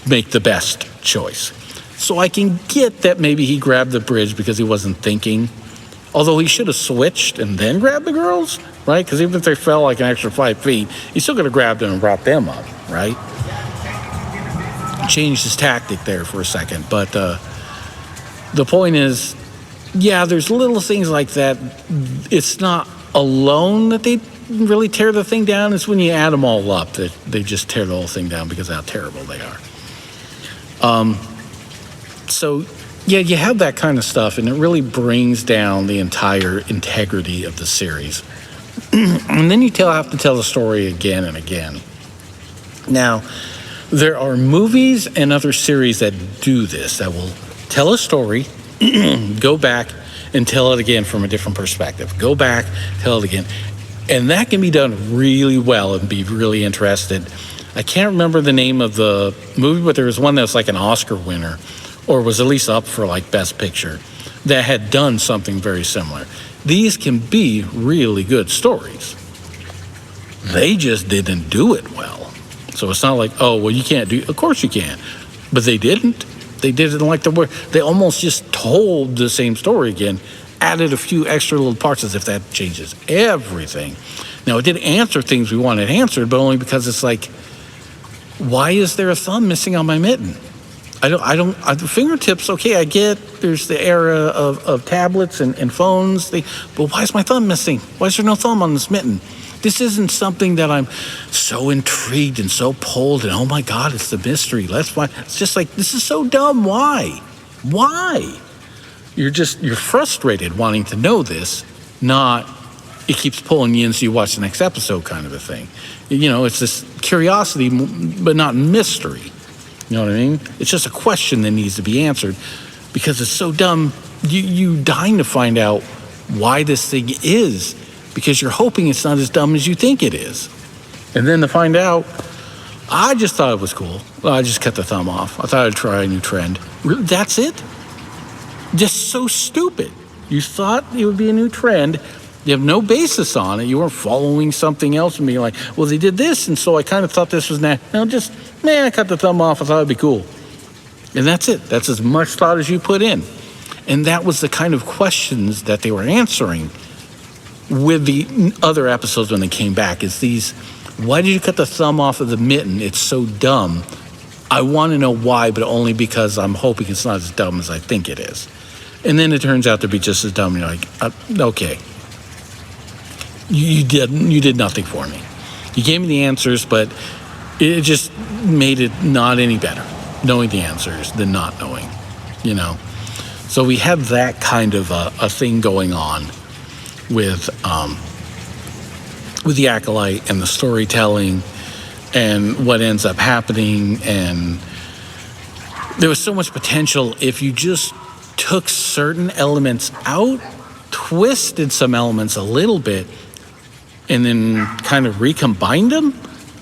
make the best choice. So I can get that maybe he grabbed the bridge because he wasn't thinking. Although he should have switched and then grabbed the girls, right? Because even if they fell like an extra 5 feet, he still could have grabbed them and brought them up, right? Changed his tactic there for a second. But the point is, yeah, there's little things like that. It's not alone that they really tear the thing down. It's when you add them all up that they just tear the whole thing down because of how terrible they are. So, yeah, you have that kind of stuff, and it really brings down the entire integrity of the series. And then you have to tell the story again and again. Now, there are movies and other series that do this, that will tell a story, go back and tell it again from a different perspective. Go back, tell it again. And that can be done really well and be really interested. I can't remember the name of the movie, but there was one that was like an Oscar winner, or was at least up for like Best Picture, that had done something very similar. These can be really good stories. They just didn't do it well. So it's not like, oh, well, you can't do it. Of course you can. But they didn't. They did it like they almost just told the same story again, added a few extra little parts as if that changes everything. Now, it did answer things we wanted answered, but only because it's like, why is there a thumb missing on my mitten? The fingertips, okay, I get there's the era of tablets and phones, but why is my thumb missing? Why is there no thumb on this mitten? This isn't something that I'm so intrigued and so pulled, and oh my God, it's the mystery. Let's find. It's just like, this is so dumb. Why? You're frustrated wanting to know this, not it keeps pulling you in so you watch the next episode kind of a thing. It's this curiosity, but not mystery. You know what I mean? It's just a question that needs to be answered because it's so dumb. You dying to find out why this thing is, because you're hoping it's not as dumb as you think it is. And then to find out, I just thought it was cool. Well, I just cut the thumb off. I thought I'd try a new trend. Really? That's it? Just so stupid. You thought it would be a new trend. You have no basis on it. You weren't following something else and being like, well, they did this, and so I kind of thought this was I cut the thumb off. I thought it'd be cool. And that's it. That's as much thought as you put in. And that was the kind of questions that they were answering with the other episodes when they came back. It's these, why did you cut the thumb off of the mitten? It's so dumb. I want to know why, but only because I'm hoping it's not as dumb as I think it is. And then it turns out to be just as dumb. You're like, okay. You did nothing for me. You gave me the answers, but it just made it not any better, knowing the answers than not knowing, So we have that kind of a thing going on with the Acolyte and the storytelling and what ends up happening. And there was so much potential if you just took certain elements out, twisted some elements a little bit, and then kind of recombined them.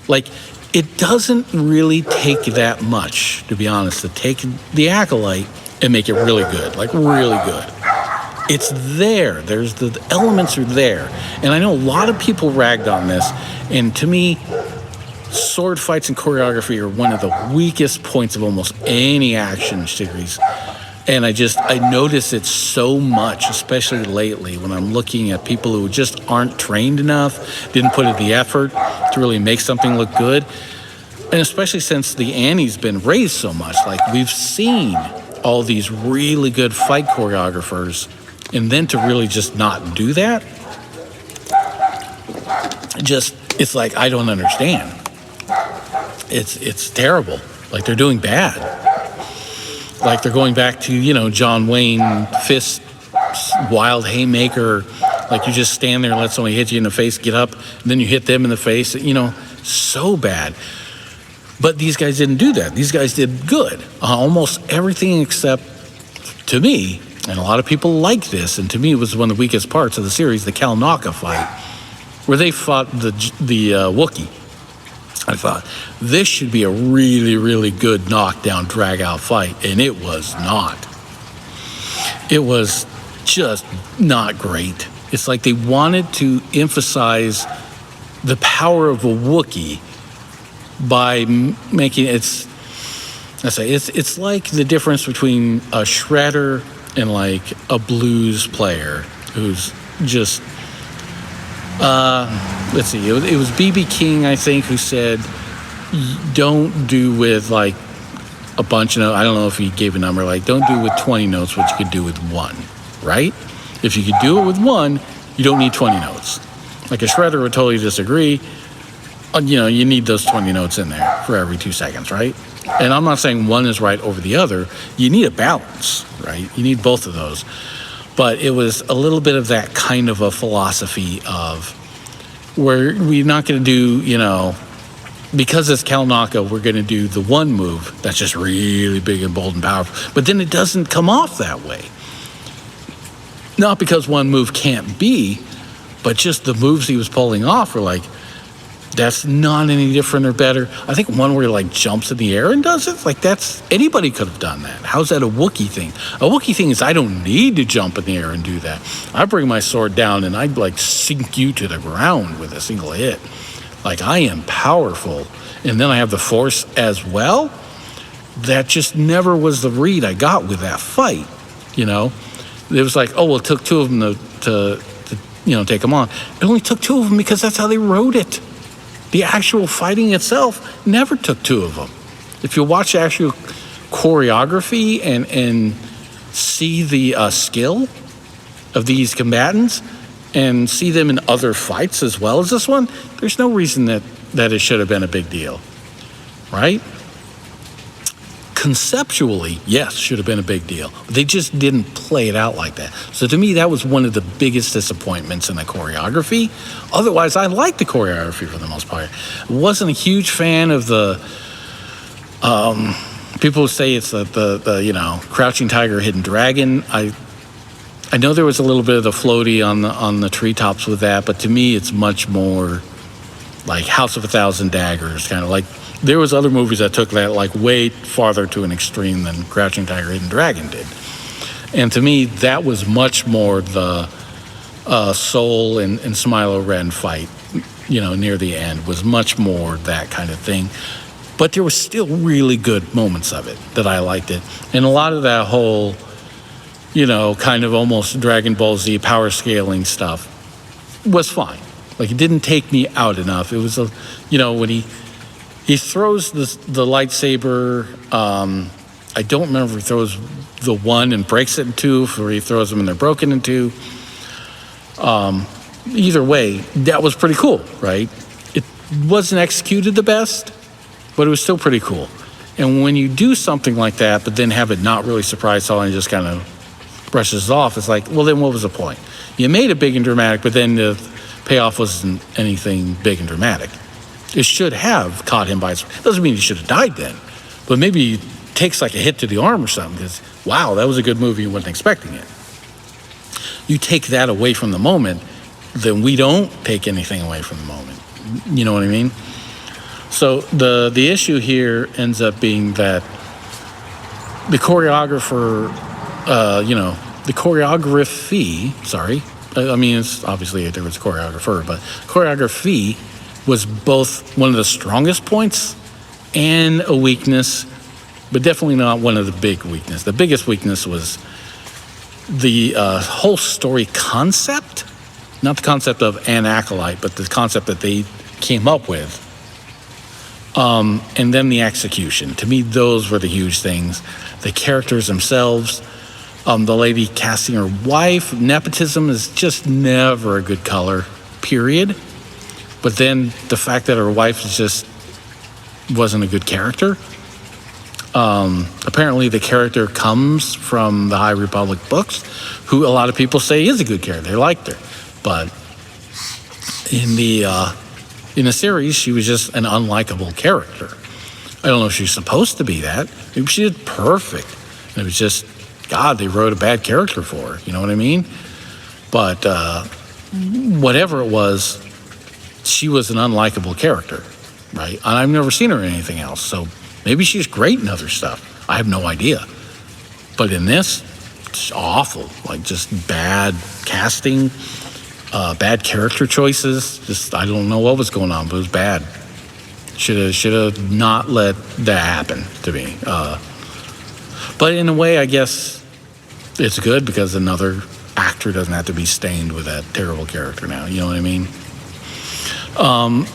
Like, it doesn't really take that much, to be honest, to take the Acolyte and make it really good, like really good. It's there. There's the elements are there. And I know a lot of people ragged on this, and to me, sword fights and choreography are one of the weakest points of almost any action series. And I notice it so much, especially lately when I'm looking at people who just aren't trained enough, didn't put in the effort to really make something look good. And especially since the Annie's been raised so much, like we've seen all these really good fight choreographers, and then to really just not do that, it's like, I don't understand. It's terrible. Like, they're doing bad. Like, they're going back to, John Wayne, fist, wild haymaker. Like, you just stand there and let somebody hit you in the face, get up, and then you hit them in the face. So bad. But these guys didn't do that. These guys did good. Almost everything except, to me, and a lot of people like this, and to me it was one of the weakest parts of the series, the Kalnaka fight, where they fought the Wookiee. I thought, this should be a really, really good knockdown, drag-out fight, and it was not. It was just not great. It's like they wanted to emphasize the power of a Wookiee by making it's like the difference between a shredder and like a blues player who's just let's see, it was B.B. King, I think, who said, don't do with like a bunch of, I don't know if he gave a number, like don't do with 20 notes what you could do with one, right? If you could do it with one, you don't need 20 notes. Like a shredder would totally disagree. You need those 20 notes in there for every 2 seconds, right? And I'm not saying one is right over the other. You need a balance, right? You need both of those. But it was a little bit of that kind of a philosophy of where we're not going to do, because it's Kalnaka, we're going to do the one move that's just really big and bold and powerful. But then it doesn't come off that way. Not because one move can't be, but just the moves he was pulling off were like, that's not any different or better. I think one where he like jumps in the air and does it, like anybody could have done that. How's that a Wookiee thing? A Wookiee thing is I don't need to jump in the air and do that. I bring my sword down and I'd like sink you to the ground with a single hit. Like, I am powerful. And then I have the force as well. That just never was the read I got with that fight. It was like, oh, well, it took two of them to take them on. It only took two of them because that's how they wrote it. The actual fighting itself never took two of them. If you watch the actual choreography and see the skill of these combatants and see them in other fights as well as this one, there's no reason that it should have been a big deal, right? Conceptually, yes, should have been a big deal. But they just didn't play it out like that. So to me, that was one of the biggest disappointments in the choreography. Otherwise, I liked the choreography for the most part. Wasn't a huge fan of the people say it's the Crouching Tiger, Hidden Dragon. I know there was a little bit of the floaty on the treetops with that, but to me, it's much more like House of a Thousand Daggers, kind of like. There was other movies that took that like way farther to an extreme than Crouching Tiger, Hidden Dragon did. And to me, that was much more the Soul and Smilo Ren fight, near the end, was much more that kind of thing. But there was still really good moments of it that I liked it. And a lot of that whole, kind of almost Dragon Ball Z power scaling stuff was fine. Like, it didn't take me out enough. It was, when he throws the lightsaber. I don't remember if he throws the one and breaks it in two, or he throws them and they're broken in two. Either way, that was pretty cool, right? It wasn't executed the best, but it was still pretty cool. And when you do something like that, but then have it not really surprise all and just kind of brushes it off, it's like, well, then what was the point? You made it big and dramatic, but then the payoff wasn't anything big and dramatic. It should have caught him by surprise. Doesn't mean he should have died then, but maybe he takes like a hit to the arm or something because, wow, that was a good movie. You wasn't expecting it. You take that away from the moment, then we don't take anything away from the moment. You know what I mean? So the issue here ends up being that the choreographer, the choreography, I mean, it's obviously there was a choreographer, but choreography was both one of the strongest points and a weakness, but definitely not one of the big weaknesses. The biggest weakness was the whole story concept, not the concept of an acolyte, but the concept that they came up with. And then the execution. To me, those were the huge things. The characters themselves, the lady casting her wife, nepotism is just never a good color, period. But then the fact that her wife wasn't a good character. Apparently the character comes from the High Republic books, who a lot of people say is a good character. They liked her. But in the series, she was just an unlikable character. I don't know if she's supposed to be that. Maybe she did perfect. And it was just, God, they wrote a bad character for her. You know what I mean? But whatever it was, she was an unlikable character, right? And I've never seen her in anything else. So maybe she's great in other stuff. I have no idea. But in this, it's awful. Like, just bad casting, bad character choices. Just, I don't know what was going on, but it was bad. Should have not let that happen to me. But in a way, I guess it's good because another actor doesn't have to be stained with that terrible character now. You know what I mean?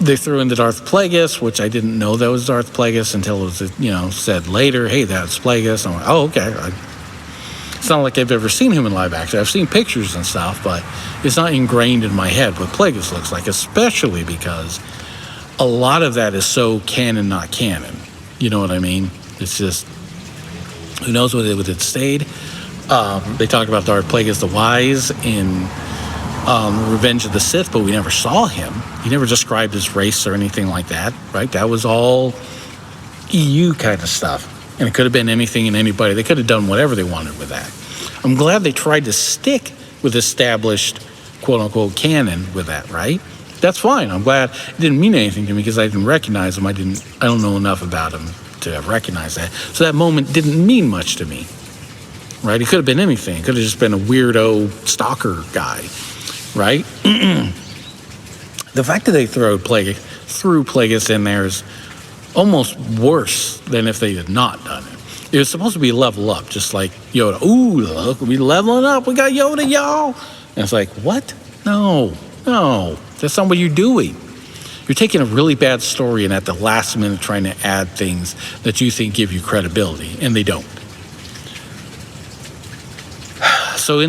They threw in the Darth Plagueis, which I didn't know that was Darth Plagueis until it was, said later, hey, that's Plagueis. I'm like, oh, okay. It's not like I've ever seen him in live action. I've seen pictures and stuff, but it's not ingrained in my head what Plagueis looks like, especially because a lot of that is so canon, not canon. You know what I mean? It's just, who knows what it stayed. They talk about Darth Plagueis the Wise in Revenge of the Sith, but we never saw him. He never described his race or anything like that, right? That was all EU kind of stuff. And it could have been anything and anybody. They could have done whatever they wanted with that. I'm glad they tried to stick with established, quote-unquote, canon with that, right? That's fine. I'm glad it didn't mean anything to me because I didn't recognize him. I don't know enough about him to recognize that. So that moment didn't mean much to me, right? It could have been anything. It could have just been a weirdo stalker guy, right? The fact that they threw Plagueis in there is almost worse than if they had not done it. It was supposed to be level up, just like Yoda. Ooh, look, we leveling up. We got Yoda, y'all. And it's like, what? No, that's not what you're doing. You're taking a really bad story and at the last minute trying to add things that you think give you credibility, and they don't. So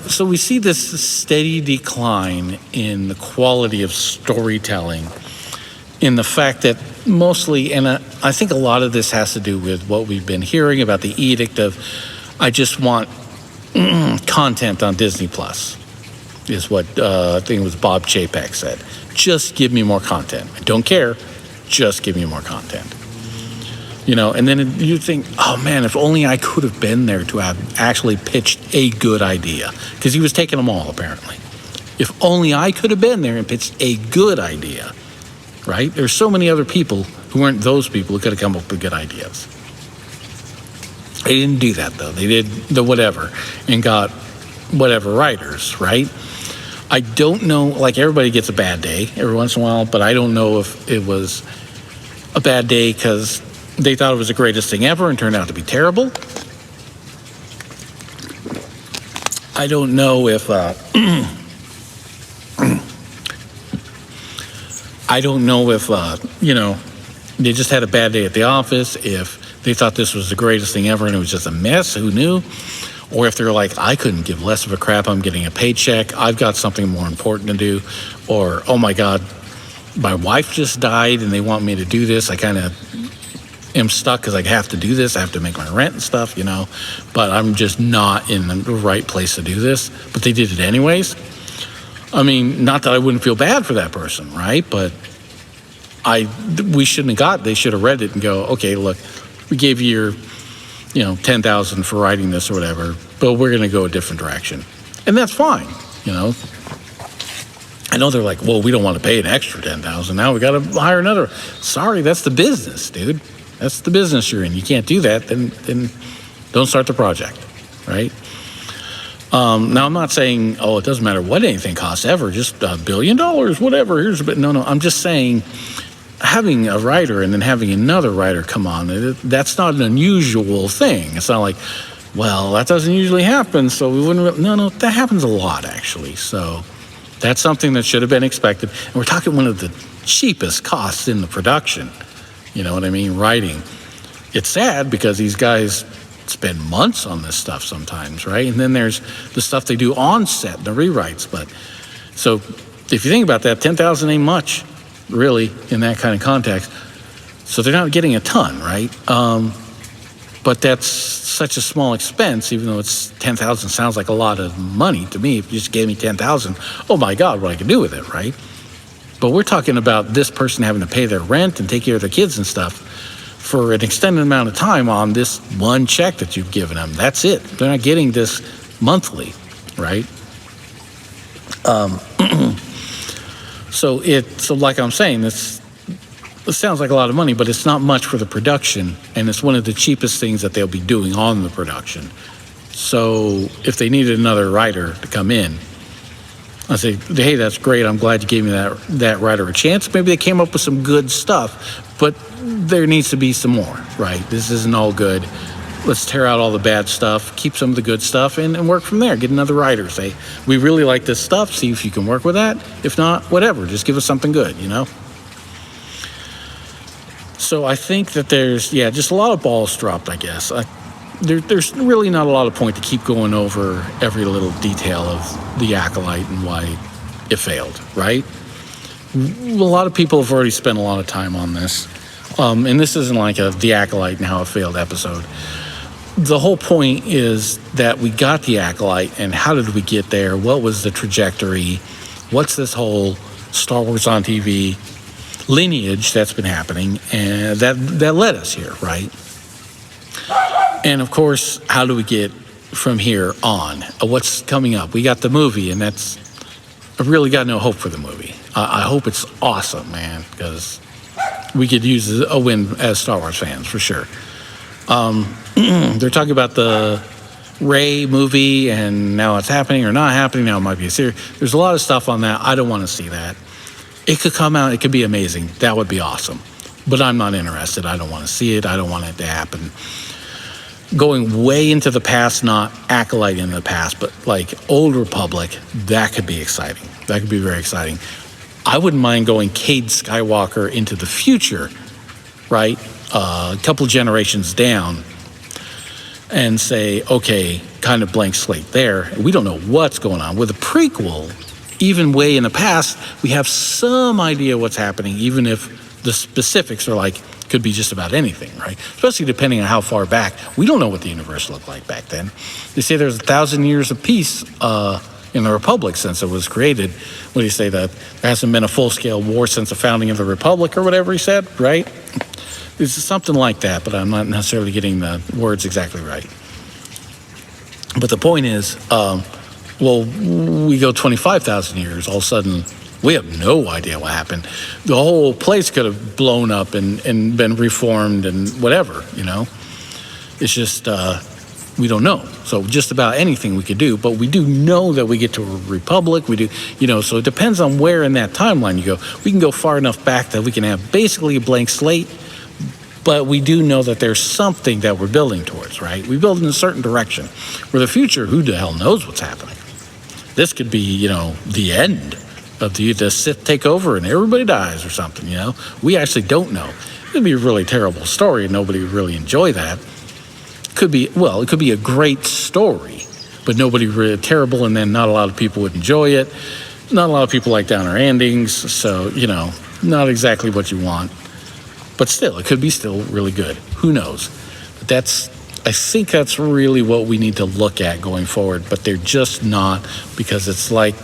so we see this steady decline in the quality of storytelling, in the fact that mostly, and I think a lot of this has to do with what we've been hearing about the edict of, I just want content on Disney Plus, is what I think it was Bob Chapek said. Just give me more content. I don't care. Just give me more content. And then you think, oh man, if only I could have been there to have actually pitched a good idea. Because he was taking them all, apparently. If only I could have been there and pitched a good idea, right? There's so many other people who weren't those people who could have come up with good ideas. They didn't do that, though. They did the whatever and got whatever writers, right? I don't know, like everybody gets a bad day every once in a while, but I don't know if it was a bad day because they thought it was the greatest thing ever and turned out to be terrible. I don't know if they just had a bad day at the office, if they thought this was the greatest thing ever and it was just a mess, who knew? Or if they're like, I couldn't give less of a crap, I'm getting a paycheck, I've got something more important to do. Or, oh my God, my wife just died and they want me to do this. I kind of am stuck because I have to do this. I have to make my rent and stuff, but I'm just not in the right place to do this. But they did it anyways. I mean, not that I wouldn't feel bad for that person, right? But they should have read it and go, okay, look, we gave you your, 10,000 for writing this or whatever, but we're going to go a different direction. And that's fine, I know they're like, well, we don't want to pay an extra $10,000. Now we got to hire another. Sorry, that's the business, dude. That's the business you're in. You can't do that. Then don't start the project, right? Now, I'm not saying, oh, it doesn't matter what anything costs ever, just $1 billion, whatever. Here's a bit. No, I'm just saying having a writer and then having another writer come on, that's not an unusual thing. It's not like, well, that doesn't usually happen, so we wouldn't. No, that happens a lot, actually. So that's something that should have been expected. And we're talking one of the cheapest costs in the production. You know what I mean? Writing. It's sad because these guys spend months on this stuff sometimes, right? And then there's the stuff they do on set, the rewrites. But so if you think about that, 10,000 ain't much, really, in that kind of context. So they're not getting a ton, right? But that's such a small expense, even though it's 10,000 sounds like a lot of money to me. If you just gave me 10,000, oh my God, what I could do with it, right? But we're talking about this person having to pay their rent and take care of their kids and stuff for an extended amount of time on this one check that you've given them. That's it. They're not getting this monthly, right? So like I'm saying, it sounds like a lot of money, but it's not much for the production, and it's one of the cheapest things that they'll be doing on the production. So if they needed another writer to come in, I say, hey, that's great. I'm glad you gave me that writer a chance. Maybe they came up with some good stuff, but there needs to be some more, right? This isn't all good. Let's tear out all the bad stuff, keep some of the good stuff, and work from there. Get another writer. Say, we really like this stuff. See if you can work with that. If not, whatever. Just give us something good, you know? So I think that there's, just a lot of balls dropped, I guess. There's really not a lot of point to keep going over every little detail of The Acolyte and why it failed, right? A lot of people have already spent a lot of time on this. And this isn't like a The Acolyte and how it failed episode. The whole point is that we got The Acolyte, and how did we get there? What was the trajectory? What's this whole Star Wars on TV lineage that's been happening, and that led us here, right? And of course, how do we get from here on? What's coming up? We got the movie, and I've really got no hope for the movie. I hope it's awesome, man, because we could use a win as Star Wars fans, for sure. They're talking about the Rey movie, and now it's happening or not happening. Now it might be a series. There's a lot of stuff on that. I don't want to see that. It could come out. It could be amazing. That would be awesome. But I'm not interested. I don't want to see it. I don't want it to happen. Going way into the past, not Acolyte in the past, but like Old Republic, that could be exciting. That could be very exciting. I wouldn't mind going Cade Skywalker into the future, right? A couple generations down, and say, okay, kind of blank slate there. We don't know what's going on. With a prequel, even way in the past, we have some idea what's happening, even if the specifics are like, could be just about anything, right? Especially depending on how far back. We don't know what the universe looked like back then. They say there's 1,000 years of peace in the Republic since it was created. What do you say, that there hasn't been a full-scale war since the founding of the Republic or whatever he said, right? It's something like that, but I'm not necessarily getting the words exactly right. But the point is, we go 25,000 years, all of a sudden, we have no idea what happened. The whole place could have blown up and been reformed and whatever, you know? It's just, we don't know. So just about anything we could do, but we do know that we get to a republic. We do, so it depends on where in that timeline you go. We can go far enough back that we can have basically a blank slate, but we do know that there's something that we're building towards, right? We build in a certain direction. Where the future, who the hell knows what's happening? This could be, the end of the Sith take over and everybody dies or something, We actually don't know. It'd be a really terrible story and nobody would really enjoy that. It could be a great story, but nobody really terrible, and then not a lot of people would enjoy it. Not a lot of people like downer endings, so, not exactly what you want. But still, it could be still really good. Who knows? But I think that's really what we need to look at going forward, but they're just not, because it's like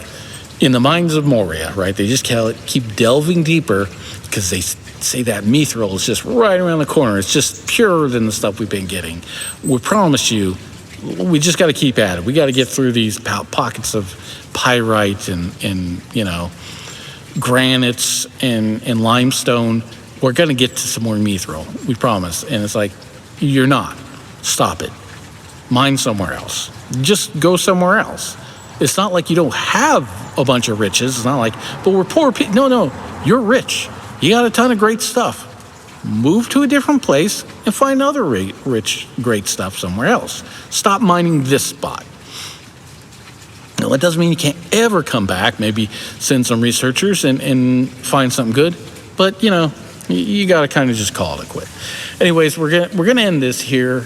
in the Mines of Moria, right? They just keep delving deeper because they say that mithril is just right around the corner. It's just purer than the stuff we've been getting. We promise you, we just got to keep at it. We got to get through these pockets of pyrite and granites and limestone, we're going to get to some more mithril, we promise. And it's like, you're not. Stop it. Mine somewhere else. Just go somewhere else. It's not like you don't have a bunch of riches. It's not like, but we're poor people. No, you're rich. You got a ton of great stuff. Move to a different place and find other rich, great stuff somewhere else. Stop mining this spot. Now, that doesn't mean you can't ever come back, maybe send some researchers and find something good. But, you got to kind of just call it a quit. Anyways, we're gonna end this here.